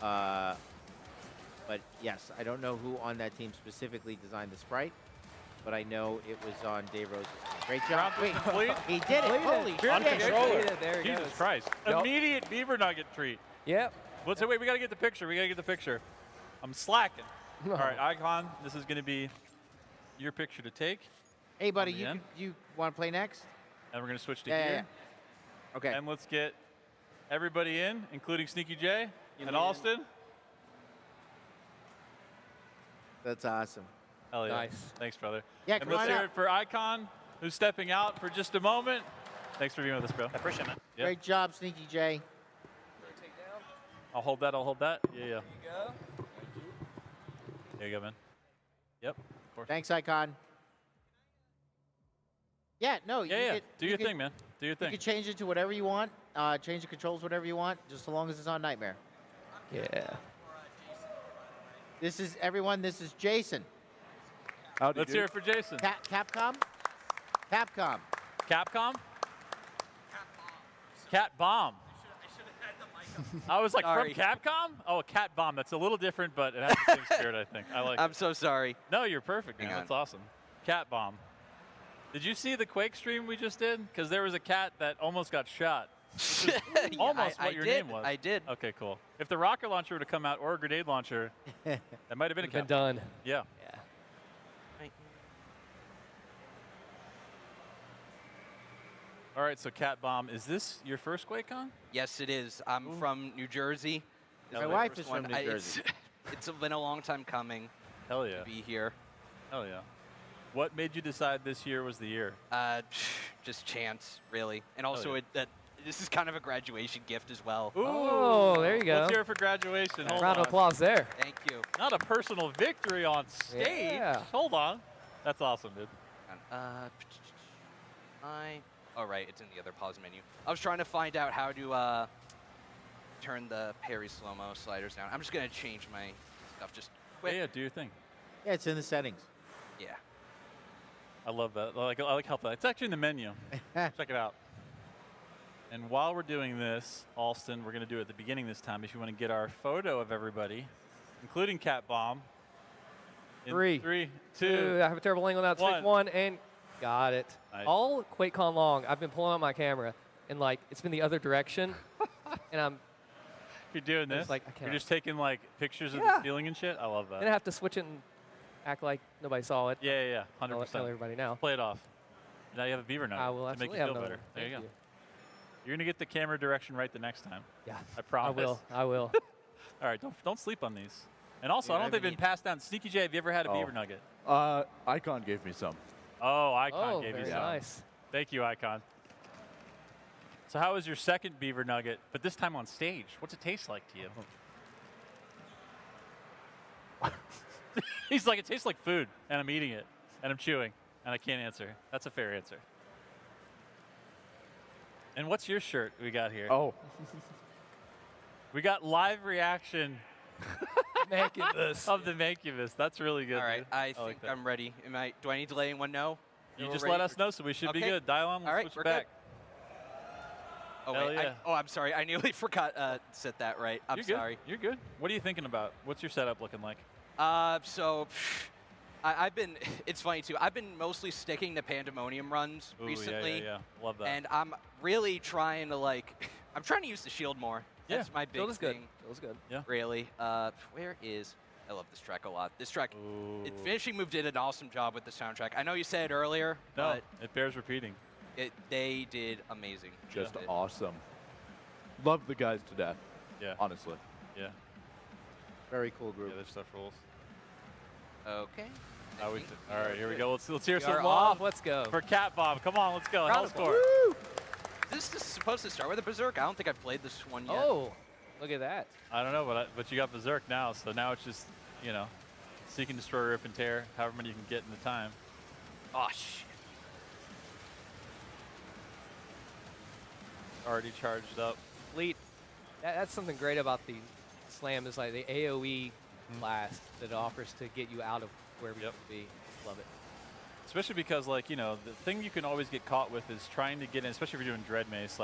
But yes, I don't know who on that team specifically designed the sprite, but I know it was on Dave Rose's team. Great job. Wait, Complete? he did it. Holy On shit. controller. There he Jesus goes. Christ. Nope. Immediate beaver nugget treat. Yep. Let's say, wait, we got to get the picture. I'm slacking. All right, Icon, this is going to be your picture to take. Hey, buddy, On the end. you want to play next? And we're going to switch to Yeah, here. yeah. Okay. And let's get everybody in, including Sneaky J and Austin. That's awesome. Hell yeah. Nice. Thanks, brother. Yeah, and come let's on hear up. it for Icon, who's stepping out for just a moment. Thanks for being with us, bro. I appreciate it. Yep. Great job, Sneaky J. I'll hold that. Yeah. Go. There you go, man. Yep. Of course. Thanks, Icon. Yeah, no. Yeah. Do your can- thing, man. Do your You thing. can change it to whatever you want. Change the controls whatever you want, just so long as it's on Nightmare. Yeah. This is everyone. This is Jason. Howdy, Let's dude. hear it for Jason. Capcom. Capcom. Capcom? Cat Bomb. I was like, Sorry. from Capcom? Oh, a Cat Bomb. That's a little different, but it has the same spirit, I think. I like I'm it. so sorry. No, you're perfect, man. Hang on. That's awesome. Cat Bomb. Did you see the Quake stream we just did? Because there was a cat that almost got shot. Yeah, Almost I what your did. name was. I did. Okay, cool. If the rocket launcher would have come out or a grenade launcher, that might have been a Been cat. done. Yeah. Yeah. All right, so Cat Bomb. Is this your first QuakeCon? Yes, it is. I'm from New Jersey. This My my wife first is from one. New It's, Jersey. it's been a long time coming Hell yeah. to be here. Hell yeah. What made you decide this year was the year? Just chance, really. And also, yeah. this is kind of a graduation gift as well. Ooh. Oh, there you go. Let's hear it for graduation. Hold Round on. of applause there. Thank you. Not a personal victory on stage. Yeah. Hold on. That's awesome, dude. Oh, right, it's in the other pause menu. I was trying to find out how to turn the parry slow-mo sliders down. I'm just going to change my stuff just quick. Yeah, do your thing. Yeah, it's in the settings. Yeah. I love that. I like help that. It's actually in the menu. Check it out. And while we're doing this, Alston, we're going to do it at the beginning this time. If you want to get our photo of everybody, including Cat Bomb. In 3, 3, 2. 2. I have a terrible angle now. It's one. take one and got it. Nice. All QuakeCon long, I've been pulling out my camera and like it's been the other direction, and I'm You're doing this. It's like, I You're cannot. just taking like pictures of Yeah. the ceiling and shit. I love that. then I have to switch it and act like nobody saw it. Yeah. 100%. Tell everybody now. Play it off. Now you have a beaver nugget I will to make absolutely you have feel another better. one. There you Thank go. You're gonna get the camera direction right the next time. Yeah. I promise. I will. All right, don't sleep on these. And also, Yeah, I don't I think they've mean- been passed down. Sneaky J, have you ever had a Oh. beaver nugget? Icon gave me some. Oh, Icon Oh, gave you very some. nice. Thank you, Icon. So how was your second beaver nugget, but this time on stage? What's it taste like to you? He's like, it tastes like food, and I'm eating it, and I'm chewing, and I can't answer. That's a fair answer. And what's your shirt we got here? Oh, We got live reaction Mancubus. of the Mancubus. That's really good. All right, dude. I like think that. I'm ready. Do I need to let anyone know? You We're just ready let us for- know, so we should be Okay. good. Dial on. Let's All right, switch we're back. Oh, Hell wait. yeah. I'm sorry. I nearly forgot set that right. I'm You're sorry. Good. You're good. What are you thinking about? What's your setup looking like? So I've been, it's funny too, I've been mostly sticking to Pandemonium runs Ooh, recently. Yeah. Love that. And I'm really trying to I'm trying to use the shield more. Yeah, That's my big Shield is good. thing. Shield is good. Yeah. Really. Where is, I love this track a lot. This track, Ooh. Finishing Move did an awesome job with the soundtrack. I know you said it earlier, No, but it bears repeating. they did amazing. Just with it. awesome. Love the guys to death. Yeah. Honestly. Yeah. Very cool group. Yeah, their stuff rules. Okay. All I think right, here we go. Let's hear We some are love off. Let's go. for Cat Bob. Come on, let's go. Round Hell of score. Is this supposed to start with a Berserk? I don't think I've played this one yet. Oh, look at that. I don't know, but you got Berserk now, so now it's just, seek and destroy, rip and tear, however many you can get in the time. Oh, shit. Already charged up. Fleet. That's something great about the Slam is like the AoE blast that it offers to get you out of wherever you Yep. need to be. Love it. Especially because, the thing you can always get caught with is trying to get in, especially if you're doing Dread Mace,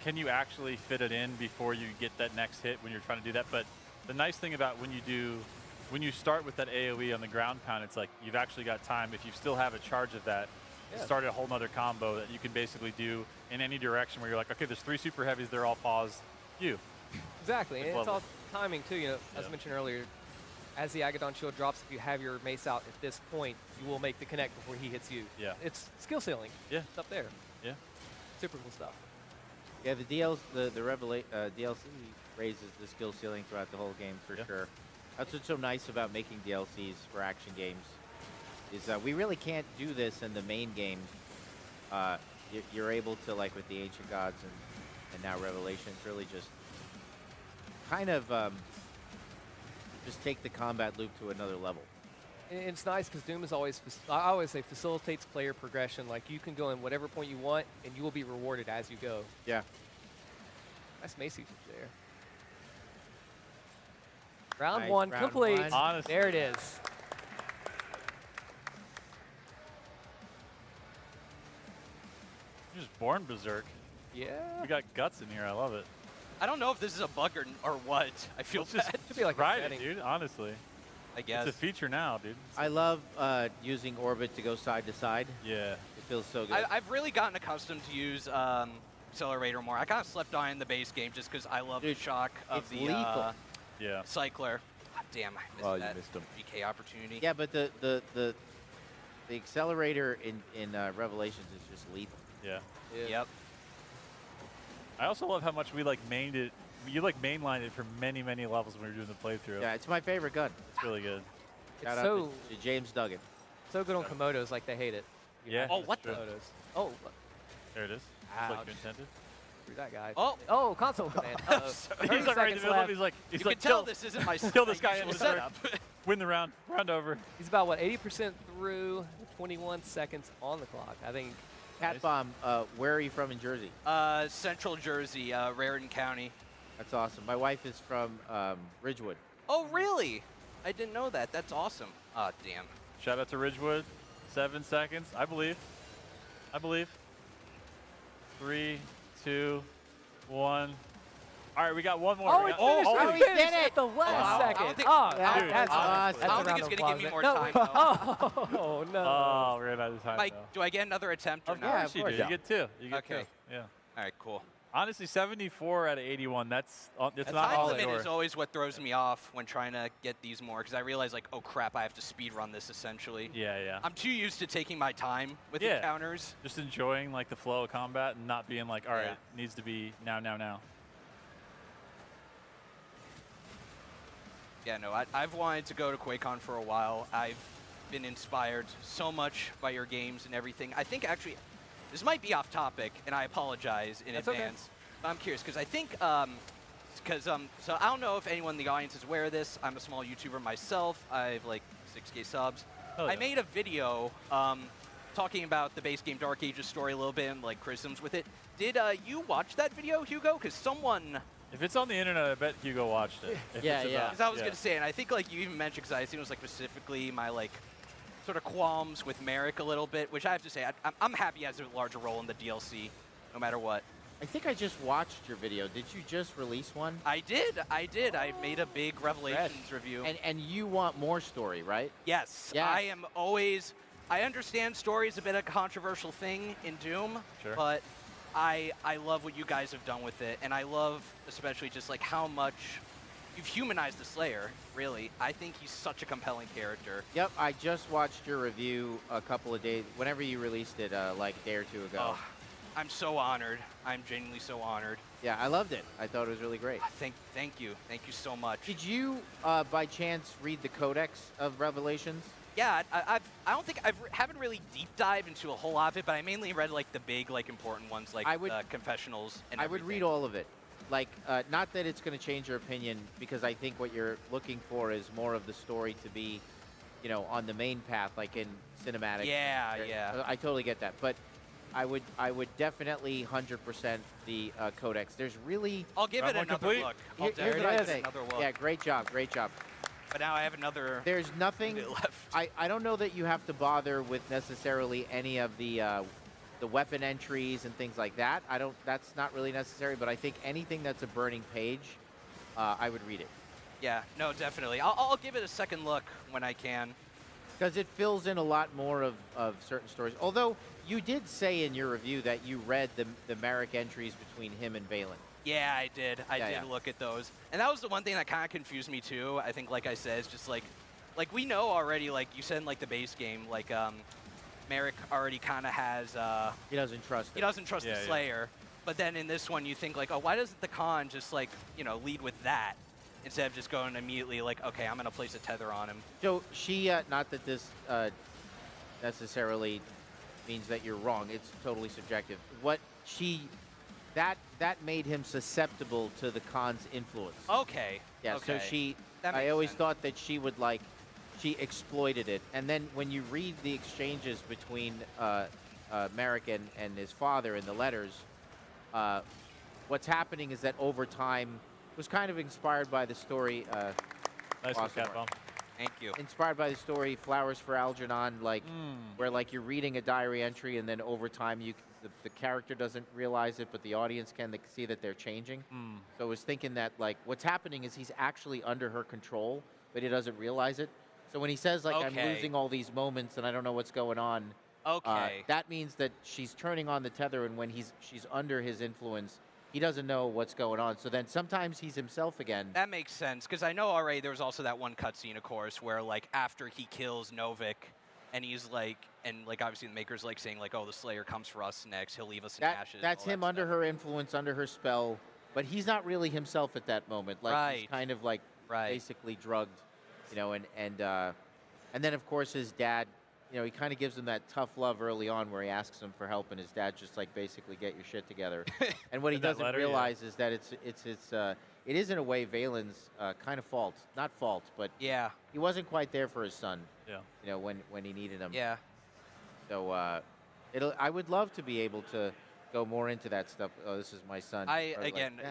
can you actually fit it in before you get that next hit when you're trying to do that? But the nice thing about when you start with that AoE on the ground pound, it's like you've actually got time. If you still have a charge of that, Yeah. start a whole nother combo that you can basically do in any direction where you're like, okay, there's 3 super heavies, they're all paused. Exactly, and It's it's all lovely. timing too. As Yeah. mentioned earlier, as the Agadon shield drops, if you have your mace out at this point, you will make the connect before he hits you. Yeah. It's skill ceiling. Yeah. It's up there. Yeah. Super cool stuff. Yeah, the DLC raises the skill ceiling throughout the whole game for Yeah. sure. That's what's so nice about making DLCs for action games. Is we really can't do this in the main game. You're able to, like with the Ancient Gods and now Revelations, really just kind of just take the combat loop to another level. And it's nice because Doom is always, I always say, facilitates player progression. Like you can go in whatever point you want, and you will be rewarded as you go. Yeah. Nice mace usage there. Round Nice, one round complete. one. Honestly. There it is. You're just born Berserk. Yeah. We got guts in here. I love it. I don't know if this is a bug or what. I feel Let's just bad. Should be like a ride it, setting. dude. Honestly, I guess. it's a feature now, dude. I love using orbit to go side to side. Yeah. It feels so good. I've really gotten accustomed to use Accelerator more. I kind of slept on in the base game just because I love Dude, the shock of it's the lethal. Yeah. Cycler. God damn, I missed Oh, you that missed him. GK opportunity. Yeah, but the accelerator in Revelations is just lethal. Yeah. Yep. I also love how much we mained it. You mainlined it for many, many levels when we were doing the playthrough. Yeah, it's my favorite gun. It's really good. Shout It's out so to James Duggan. so good on Komodos, like they hate it. You Yeah. have Oh, to what use the- Komodos. Oh, There it is. Just like Ouch. you intended. screw that guy. Oh. Oh, console command. Uh-oh. He's 30 right in the seconds middle. left. He's like, You can tell this isn't my kill this guy in usual the start. setup. Win the round. Round over. He's about, what, 80% through, 21 seconds on the clock. I think Cat Bomb, where are you from in Jersey? Central Jersey, Raritan County. That's awesome. My wife is from Ridgewood. Oh, really? I didn't know that. That's awesome. Oh, damn. Shout out to Ridgewood. 7 seconds. I believe. 3, 2, 1. All right, we got one more. Oh, We it got- finished! oh, it he finished did it! at the last I don't second. think- Oh, Dude, that's awesome. I don't a think round it's of going to give me applause more there. time, though. Oh, no. Oh, we're out of time. Mike, though. do I get another attempt or Of not? course of you course. do. You get 2. You get Okay. 2. Yeah. All right, cool. Honestly, 74 out of 81. It's The not time all limit sure. is always what throws me off when trying to get these more, because I realize, like, oh, crap, I have to speed run this, essentially. Yeah. I'm too used to taking my time with Yeah. encounters. Just enjoying the flow of combat and not being like, all right, Yeah. it needs to be now. Yeah, no, I've wanted to go to QuakeCon for a while. I've been inspired so much by your games and everything. I think, actually, this might be off topic, and I apologize in That's okay. advance. But I'm curious, because I think, so I don't know if anyone in the audience is aware of this. I'm a small YouTuber myself. I have, like, 6K subs. Oh, yeah. I made a video talking about the base game Dark Ages story a little bit and, like, criticisms with it. Did you watch that video, Hugo? Because someone If it's on the internet, I bet Hugo watched it. If Yeah, it's yeah. about- Because I was gonna say, and I think like you even mentioned, because I think it was like specifically my like sort of qualms with Merrick a little bit, which I have to say, I'm happy he has a larger role in the DLC, no matter what. I think I just watched your video. Did you just release one? I did. I made a big Revelations review. And you want more story, right? Yes, Yes. I am always. I understand story is a bit of a controversial thing in Doom, Sure. but I love what you guys have done with it, and I love especially just like how much you've humanized the Slayer. Really, I think he's such a compelling character. Yep, I just watched your review a couple of days, whenever you released it, like a day or two ago. Oh, I'm so honored. I'm genuinely so honored. Yeah, I loved it. I thought it was really great. Thank you so much. Did you, by chance, read the Codex of Revelations? Yeah, I don't think haven't really deep dived into a whole lot of it, but I mainly read like the big, like important ones, like confessionals and I would read all of it. Like, not that it's going to change your opinion, because I think what you're looking for is more of the story to be, you know, on the main path, like in cinematic. Yeah, yeah. I totally get that, but I would definitely 100% the Codex. There's really. I'll give it another look. Here's what I think. Another look. Yeah, great job, great job. But now I have another. There's nothing left. I don't know that you have to bother with necessarily any of the weapon entries and things like that. That's not really necessary. But I think anything that's a burning page, I would read it. Yeah, no, definitely. I'll give it a second look when I can. Because it fills in a lot more of certain stories. Although you did say in your review that you read the Merrick entries between him and Valen. Yeah, I did. I Yeah, did look at those. And that was the one thing that kind of confused me too. I think, like I said, it's just like we know already, like you said in like the base game, like Merrick already kind of has. He doesn't trust. He doesn't trust the Slayer. But then in this one, you think like, oh, why doesn't the Khan just like, you know, lead with that instead of just going immediately like, okay, I'm gonna place a tether on him. So she, not that this necessarily means that you're wrong. It's totally subjective. What she. That made him susceptible to the Khan's influence. Okay. Yeah, okay. so she, That I makes always sense. thought that she would like, she exploited it. And then when you read the exchanges between Merrick and his father in the letters, what's happening is that over time, it was kind of inspired by the story. Nice one, Cat Bomb. Thank you. Inspired by the story Flowers for Algernon, like where like you're reading a diary entry and then over time the character doesn't realize it, but the audience can see that they're changing. So I was thinking that like what's happening is he's actually under her control, but he doesn't realize it. So when he says like I'm losing all these moments and I don't know what's going on, that means that she's turning on the tether, and when she's under his influence, he doesn't know what's going on. So then sometimes he's himself again. That makes sense, because I know already there was also that one cutscene, of course, where like after he kills Novik, and he's like, and like obviously the Maker's like saying like, oh, the Slayer comes for us next, he'll leave us in ashes. That's him under her influence, under her spell, but he's not really himself at that moment. Like he's kind of like basically drugged, you know, and then of course his dad, you know, he kind of gives him that tough love early on where he asks him for help, and his dad just like basically get your shit together. And what he doesn't realize is that it is in a way Valen's kind of fault, not fault, but he wasn't quite there for his son. Yeah. You know, when he needed him. Yeah. So I would love to be able to go more into that stuff. Oh, this is my son.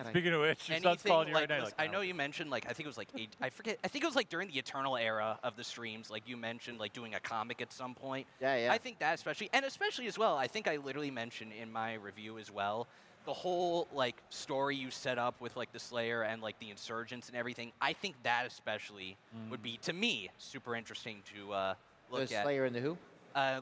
Speaking of which, your son's calling you right now. I know you mentioned like I think it was like I forget. I think it was like during the Eternal era of the streams. Like you mentioned like doing a comic at some point. Yeah. I think that especially as well. I think I literally mentioned in my review as well the whole like story you set up with like the Slayer and like the insurgents and everything. I think that especially would be to me super interesting to look at. The Slayer and the who?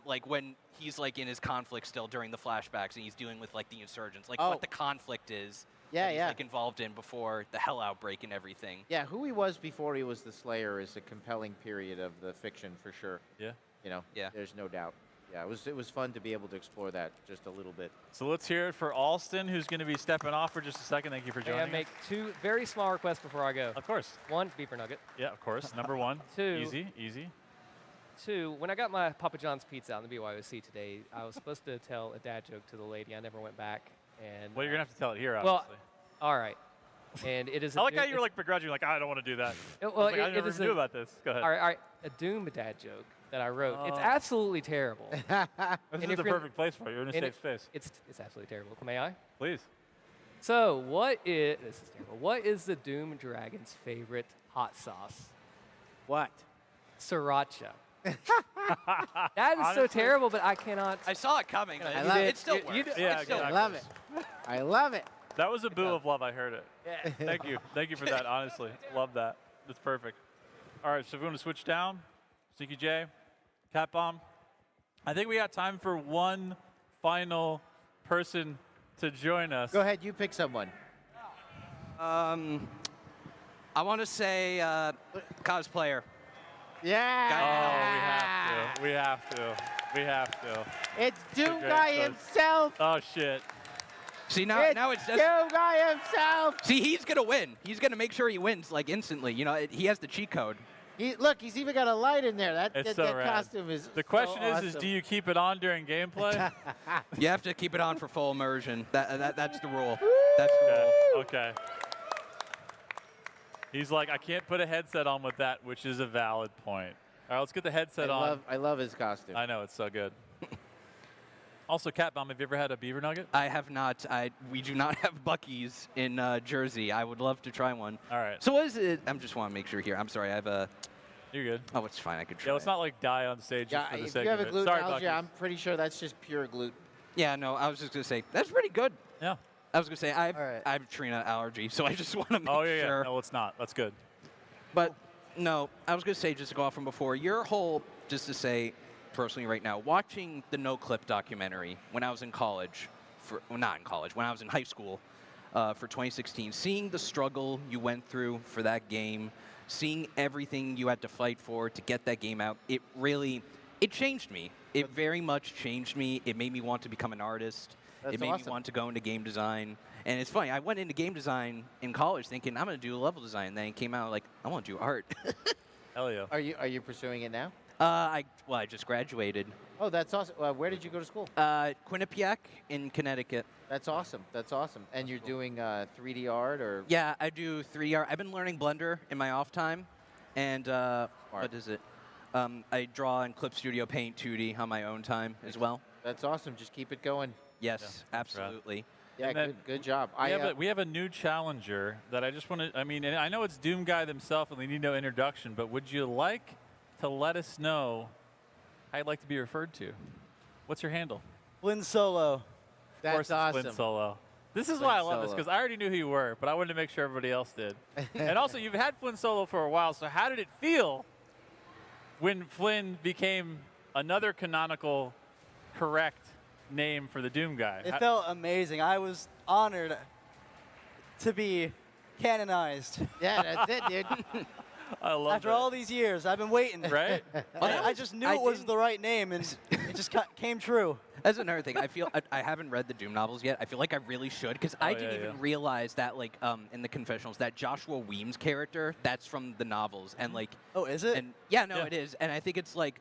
Like when he's like in his conflict still during the flashbacks and he's dealing with like the insurgents, like what the conflict is that he's like involved in before the hell outbreak and everything. Yeah, who he was before he was the Slayer is a compelling period of the fiction for sure. Yeah. You know, there's no doubt. Yeah, it was fun to be able to explore that just a little bit. So let's hear it for Alston, who's going to be stepping off for just a second. Thank you for joining. May I make two very small requests before I go? Of course. One, beaver nugget. Yeah, of course. Number one. Two. Easy. Two, when I got my Papa John's pizza out in the BYOC today, I was supposed to tell a dad joke to the lady. I never went back. And well, you're going to have to tell it here, well, obviously. all right. And it is. I like how you were like begrudging, like, I don't want to do that. Well, I never knew about this. Go ahead. All right. A Doom dad joke that I wrote. It's absolutely terrible. This is the perfect place for you. You're in a safe space. It's absolutely terrible. May I? Please. So this is terrible. What is the Doom Dragon's favorite hot sauce? What? Sriracha. That is so terrible, but I cannot. I saw it coming. I love It still works. Yeah, I love it. I love it. That was a boo of love. I heard it. Yeah. Thank you. Thank you for that, honestly. Love that. That's perfect. All right, so if we want to switch down, Sneaky J, Cat Bomb. I think we got time for one final person to join us. Go ahead, you pick someone. I want to say cosplayer. Yeah. Oh, we have to. It's Doom great Guy choice. himself. Oh, shit. See, now it's just... Doom Guy himself. See, he's going to win. He's going to make sure he wins, like, instantly. You know, he has the cheat code. Look, he's even got a light in there. That rad. costume is The question so is awesome. do you keep it on during gameplay? You have to keep it on for full immersion. That's the rule. That's the rule. Okay. He's like, I can't put a headset on with that, which is a valid point. All right, let's get the headset on. I love his costume. I know, it's so good. Also, Cat Bomb, have you ever had a beaver nugget? I have not. We do not have Buc-ee's in Jersey. I would love to try one. All right. So what is it? I just want to make sure here. I'm sorry. I have a... You're good. Oh, it's fine. I could try. Yeah, let's not like die on stage just for the if sake you have of a it. gluten Sorry, allergy, Buc-ee's. I'm pretty sure that's just pure gluten. Yeah, no, I was just going to say, that's pretty good. Yeah. I was going to say, I right. have a tree nut allergy, so I just want to make Oh, yeah, sure. yeah. No, it's not. That's good. But, no, I was going to say, just to go off from before, your whole, just to say, personally right now, watching the No Clip documentary when I was in college, not in college, when I was in high school for 2016, seeing the struggle you went through for that game, seeing everything you had to fight for to get that game out, it changed me. It very much changed me. It made me want to become an artist. It made me want to go into game design. And it's funny, I went into game design in college thinking, I'm going to do level design. Then it came out like, I want to do art. Hell yeah. Are you pursuing it now? I just graduated. Oh, that's awesome. Where did you go to school? Quinnipiac in Connecticut. That's awesome. That's awesome. And you're doing 3D art or? Yeah, I do 3D art. I've been learning Blender in my off time. And what is it? I draw in Clip Studio Paint 2D on my own time as well. That's awesome. Just keep it going. Yes, absolutely. Yeah, good job. We have a new challenger that I just want to, I mean, and I know it's Doom Guy themselves and they need no introduction, but would you like to let us know how you'd like to be referred to? What's your handle? Flynn Solo. Of course it's Flynn Solo. This is why I love this, because I already knew who you were, but I wanted to make sure everybody else did. And also, you've had Flynn Solo for a while, so how did it feel when Flynn became another canonical, correct name for the Doom Guy? It felt amazing. I was honored to be canonized. Yeah, that's it, dude. I love After all these years, I've been waiting. Right? I just knew it was the right name, and it just came true. That's another thing. I feel I haven't read the Doom novels yet. I feel like I really should, because I didn't even realize that, like, in the confessionals, that Joshua Weems character, that's from the novels, and like. Oh, is it? And yeah, no, it is, and I think it's like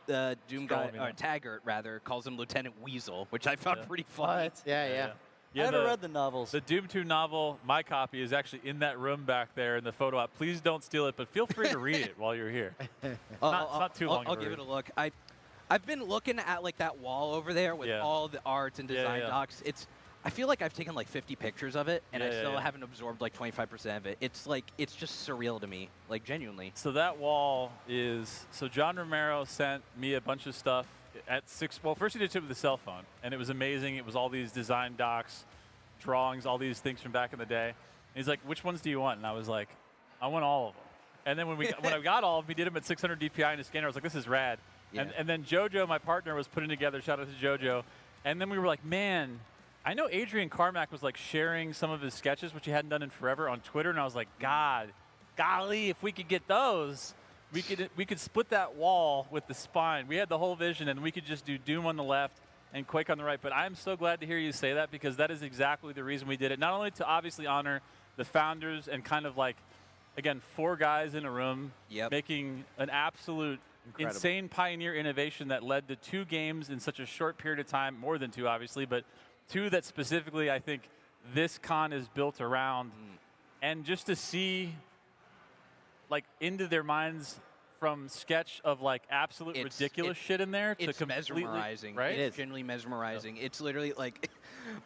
the Doom guy, or Taggart rather, calls him Lieutenant Weasel, which I found pretty funny. Yeah. I never read the novels. The Doom 2 novel, my copy, is actually in that room back there in the photo op. Please don't steal it, but feel free to read it while you're here. It's not too long. I'll give it a look. I've been looking at like that wall over there with all the art and design docs. I feel like I've taken like 50 pictures of it, and I still haven't absorbed like 25% of it. It's just surreal to me, like genuinely. So that wall is, so John Romero sent me a bunch of stuff at 6, well, first he did it with the cell phone, and it was amazing. It was all these design docs, drawings, all these things from back in the day. And he's like, which ones do you want? And I was like, I want all of them. And then when I got all of them, he did them at 600 DPI in a scanner. I was like, this is rad. Yeah. And then JoJo, my partner, was putting together, shout out to JoJo. And then we were like, man, I know Adrian Carmack was like sharing some of his sketches, which he hadn't done in forever, on Twitter. And I was like, golly, if we could get those, we could split that wall with the spine. We had the whole vision, and we could just do Doom on the left and Quake on the right. But I'm so glad to hear you say that, because that is exactly the reason we did it. Not only to obviously honor the founders and kind of like, again, 4 guys in a room making an absolute insane pioneer innovation that led to 2 games in such a short period of time, more than 2 obviously, but 2 that specifically I think this con is built around. And just to see like into their minds from sketch of like absolute ridiculous shit in there to it's completely mesmerizing. right? It is genuinely mesmerizing. It's literally like,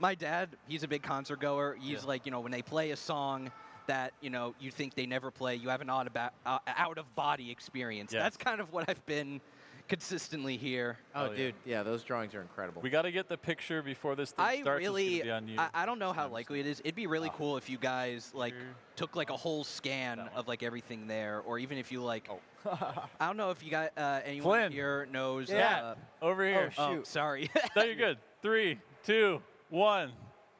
my dad, he's a big concert goer. He's like, you know, when they play a song that, you know, you think they never play, you have an out-of-body experience. Yes. That's kind of what I've been consistently here. Oh, dude, yeah, those drawings are incredible. We got to get the picture before this thing starts. Really, it's gonna be on you. I don't know how likely it is. It'd be really cool if you guys like took like a whole scan of like everything there, or even if you like. I don't know if you got anyone Flynn. here knows. Yeah, over here. Oh, shoot. Sorry. No, you're good. 3, 2, 1.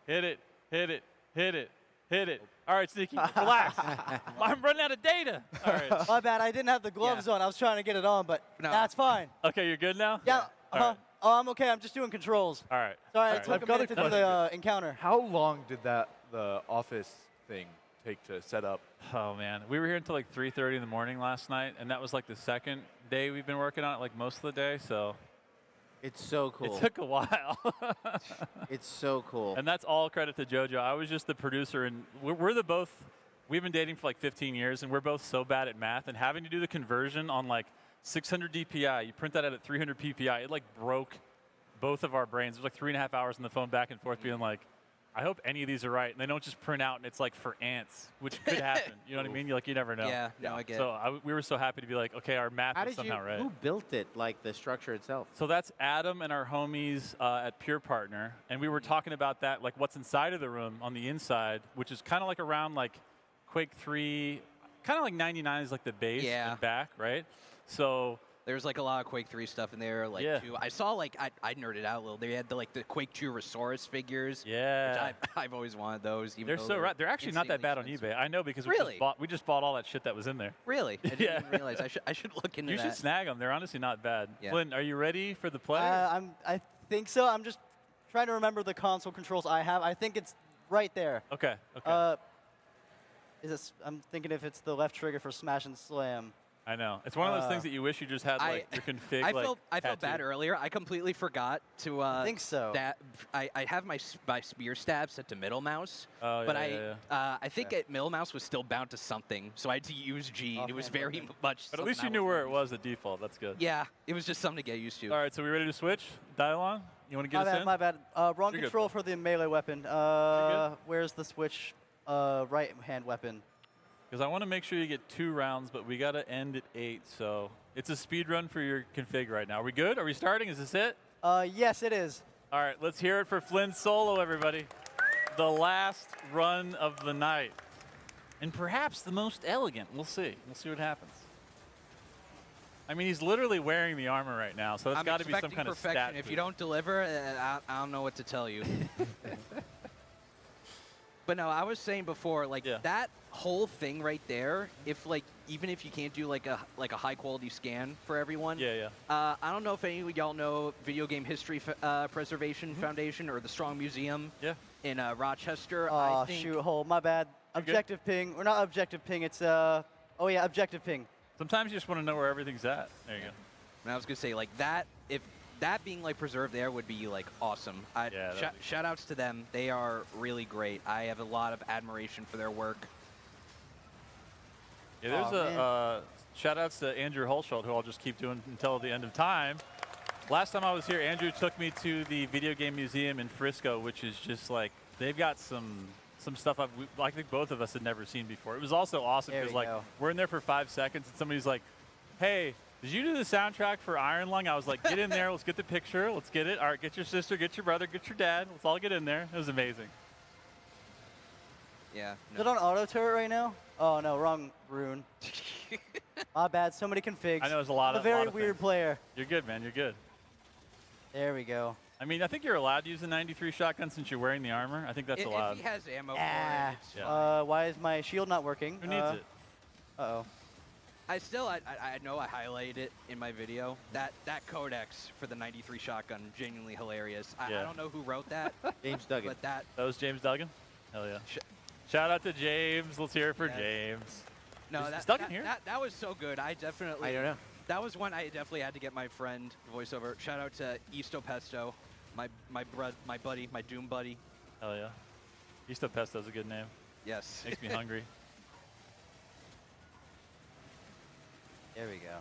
Hit it. Hit it. Hit it. Hit it. All right, Sneaky, relax. I'm running out of data. All right. My bad. I didn't have the gloves on. I was trying to get it on, but that's fine. Okay, you're good now? Yeah. All right. Oh, I'm okay. I'm just doing controls. All right. Sorry, All it right. took a minute to do the encounter. How long did the office thing take to set up? Oh, man. We were here until like 3:30 in the morning last night, and that was like the second day we've been working on it, like most of the day, so. It's so cool. It took a while. It's so cool. And that's all credit to JoJo. I was just the producer, and we're the both, we've been dating for like 15 years, and we're both so bad at math, and having to do the conversion on like 600 DPI, you print that out at 300 PPI, it like broke both of our brains. It was like 3.5 hours on the phone back and forth being like, I hope any of these are right. And they don't just print out and it's like for ants, which could happen. You know what I mean? You never know. Yeah, no, I get it. So we were so happy to be like, okay, our math is somehow right. Who built it, like the structure itself? So that's Adam and our homies at Pure Partner. And we were talking about that, like what's inside of the room on the inside, which is kind of like around like Quake 3, kind of like 99 is like the base and back, right? So there's like a lot of Quake 3 stuff in there. Like, too. I saw like I nerded out a little. They had the Quake 2 Resource figures. Yeah, which I've always wanted those. Even they're though so right. They're actually not that bad on eBay. I know because we just bought all that shit that was in there. Really? I didn't even realize. I should look into that. You should snag them. They're honestly not bad. Yeah. Flynn, are you ready for the play? I think so. I'm just trying to remember the console controls I have. I think it's right there. Okay. Okay. I'm thinking if it's the left trigger for smash and slam. I know. It's one of those things that you wish you just had like your config. I felt bad earlier. I completely forgot to. I think so. I have my spear stab set to middle mouse, but I think middle mouse was still bound to something, so I had to use G. It was very much. But at least you knew where it was at default. That's good. Yeah, it was just something to get used to. All right, so we ready to switch? Dial on? You want to get us in? My bad. Wrong control for the melee weapon. Where's the switch? Right hand weapon. Because I want to make sure you get 2 rounds, but we got to end at 8. So it's a speed run for your config right now. Are we good? Are we starting? Is this it? Yes, it is. All right, let's hear it for Flynn Solo, everybody. The last run of the night. And perhaps the most elegant. We'll see. We'll see what happens. I mean, he's literally wearing the armor right now, so it's got to be some kind of stat. If you don't deliver, I don't know what to tell you. But no, I was saying before, like that whole thing right there. If like even if you can't do like a high quality scan for everyone. I don't know if any of y'all know Video Game History Preservation Foundation or the Strong Museum. In Rochester. Oh shoot, my bad. Objective ping, or not objective ping. It's objective ping. Sometimes you just want to know where everything's at. There you go. And I was gonna say like that if. That being like preserved there would be like awesome. Shout outs to them. They are really great. I have a lot of admiration for their work. Yeah, there's shout outs to Andrew Holsholt, who I'll just keep doing until the end of time. Last time I was here, Andrew took me to the Video Game Museum in Frisco, which is just like, they've got some stuff I think both of us had never seen before. It was also awesome because like we're in there for 5 seconds and somebody's like, hey, did you do the soundtrack for Iron Lung? I was like, get in there. Let's get the picture. Let's get it. All right, get your sister, get your brother, get your dad. Let's all get in there. It was amazing. Yeah. Is it on auto turret right now? Oh, no, wrong rune. My bad. So many configs. I know there's a lot of very weird player. You're good, man. You're good. There we go. I mean, I think you're allowed to use the 93 shotgun since you're wearing the armor. I think that's allowed. If he has ammo for it, it's why is my shield not working? Who needs it? Uh-oh. I know I highlighted it in my video. That codex for the 93 shotgun, genuinely hilarious. I don't know who wrote that. James Duggan. But that was James Duggan? Hell yeah. Shout out to James. Let's hear it for James. No, is Duggan here? That was so good. I don't know. That was one I definitely had to get my friend voiceover. Shout out to Easto Pesto, my buddy, my Doom buddy. Hell yeah. Easto Pesto's a good name. Yes. Makes me hungry. There we go.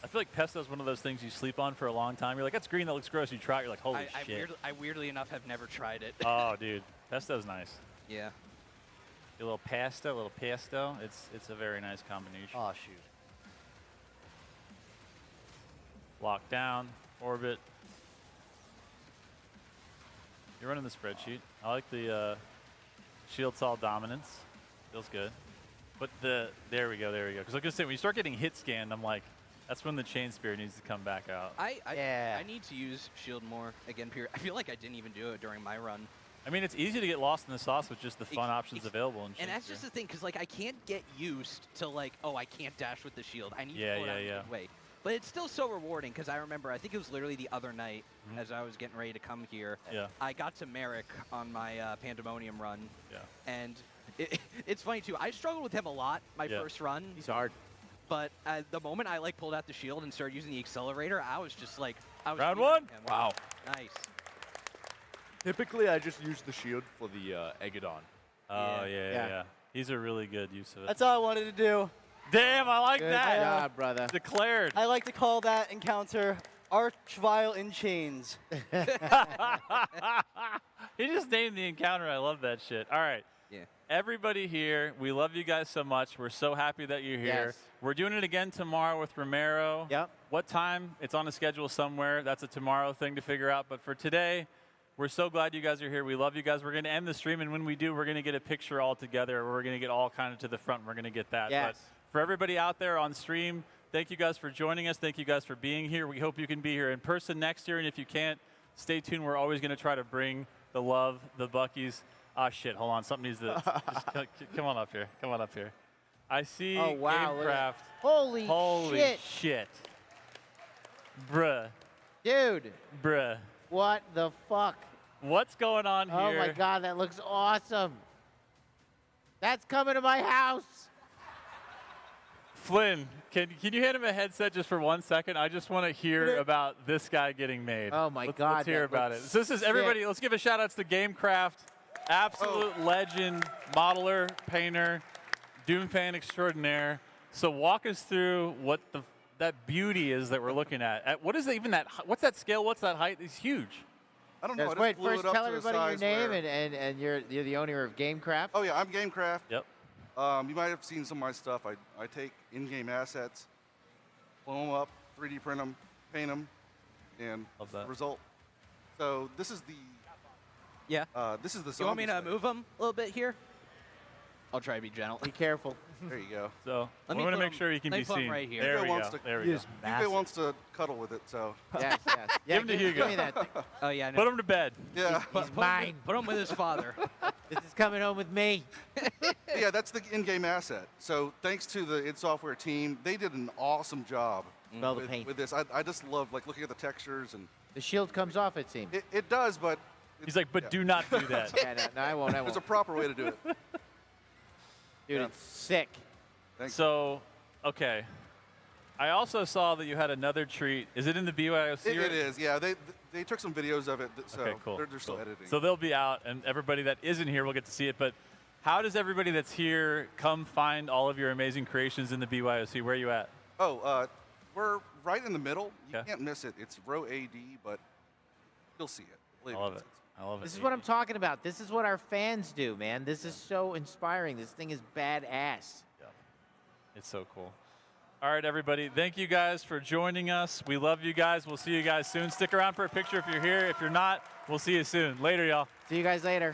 I feel like pesto is one of those things you sleep on for a long time. You're like, that's green, that looks gross. You try it, you're like, holy shit. I weirdly enough have never tried it. Oh, dude, pesto's nice. Yeah. A little pasta, a little pesto. It's a very nice combination. Oh, shoot. Lock down, orbit. You're running the spreadsheet. I like the shield saw dominance. Feels good. But there we go. Because I was gonna say when you start getting hit scanned, I'm like, that's when the chain spear needs to come back out. I need to use shield more again. I feel like I didn't even do it during my run. I mean, it's easy to get lost in the sauce with just the fun options available. And that's just the thing, because like I can't get used to like, oh, I can't dash with the shield. I need to pull it out in a good way. But it's still so rewarding because I remember, I think it was literally the other night as I was getting ready to come here. Yeah. I got to Merrick on my Pandemonium run. Yeah. And it's funny too. I struggled with him a lot my first run. He's hard. But the moment I like pulled out the shield and started using the accelerator, I was just like, round one. Wow. Nice. Typically, I just use the shield for the Eggadon. Oh, yeah. He's a really good use of it. That's all I wanted to do. Damn, I like that. Good job, brother. Declared. I like to call that encounter Archvile in Chains. He just named the encounter. I love that shit. All right. Yeah. Everybody here, we love you guys so much. We're so happy that you're here. Yes. We're doing it again tomorrow with Romero. Yep. What time? It's on a schedule somewhere. That's a tomorrow thing to figure out. But for today, we're so glad you guys are here. We love you guys. We're going to end the stream, and when we do, we're going to get a picture all together. We're going to get all kind of to the front. We're going to get that. Yes. But for everybody out there on stream, thank you guys for joining us. Thank you guys for being here. We hope you can be here in person next year, and if you can't, stay tuned. We're always going to try to bring the love, the Buckies. Ah, shit, hold on. Something needs to just come on up here. Come on up here. I see GameCraft. Holy shit. Bruh. Dude. Bruh. What the fuck? What's going on here? Oh my god, that looks awesome. That's coming to my house. Flynn, can you hand him a headset just for 1 second? I just want to hear about this guy getting made. Oh my god. Let's hear about it. So this is everybody. Let's give a shout out to GameCraft. Absolute legend, modeler, painter, Doom fan extraordinaire. So walk us through what that beauty is that we're looking at. What is even that? What's that scale? What's that height? It's huge. I don't know. Yes, wait, first tell everybody your name and you're the owner of GameCraft. Oh yeah, I'm GameCraft. Yep. You might have seen some of my stuff. I take in-game assets, blow them up, 3D print them, paint them, and result. So this is the. Yeah. This is the. You want me to move them a little bit here? I'll try to be gentle. Be careful. There you go. So we want to make sure you can be seen. Right here. There we go. There we go. Hugo wants to cuddle with it, so. Yes. Give him to Hugo. Give me that thing. Oh yeah. No. Put him to bed. Yeah. He's mine. Put him with his father. This is coming home with me. Yeah, that's the in-game asset. So thanks to the id Software team, they did an awesome job Smell the paint. with this. I just love like looking at the textures and. The shield comes off, it seems. It does, but. He's like, but do not do that. Yeah, no, I won't. There's a proper way to do it. Dude, it's sick. Thanks. So, okay. I also saw that you had another treat. Is it in the BYOC? It is, yeah. They took some videos of it, so okay, cool. they're still editing. So they'll be out, and everybody that isn't here will get to see it. But how does everybody that's here come find all of your amazing creations in the BYOC? Where are you at? Oh, we're right in the middle. You can't miss it. It's row AD, but you'll see it later. I love it. I love it. This is what I'm talking about. This is what our fans do, man. This is so inspiring. This thing is badass. Yeah. It's so cool. All right, everybody. Thank you guys for joining us. We love you guys. We'll see you guys soon. Stick around for a picture if you're here. If you're not, we'll see you soon. Later, y'all. See you guys later.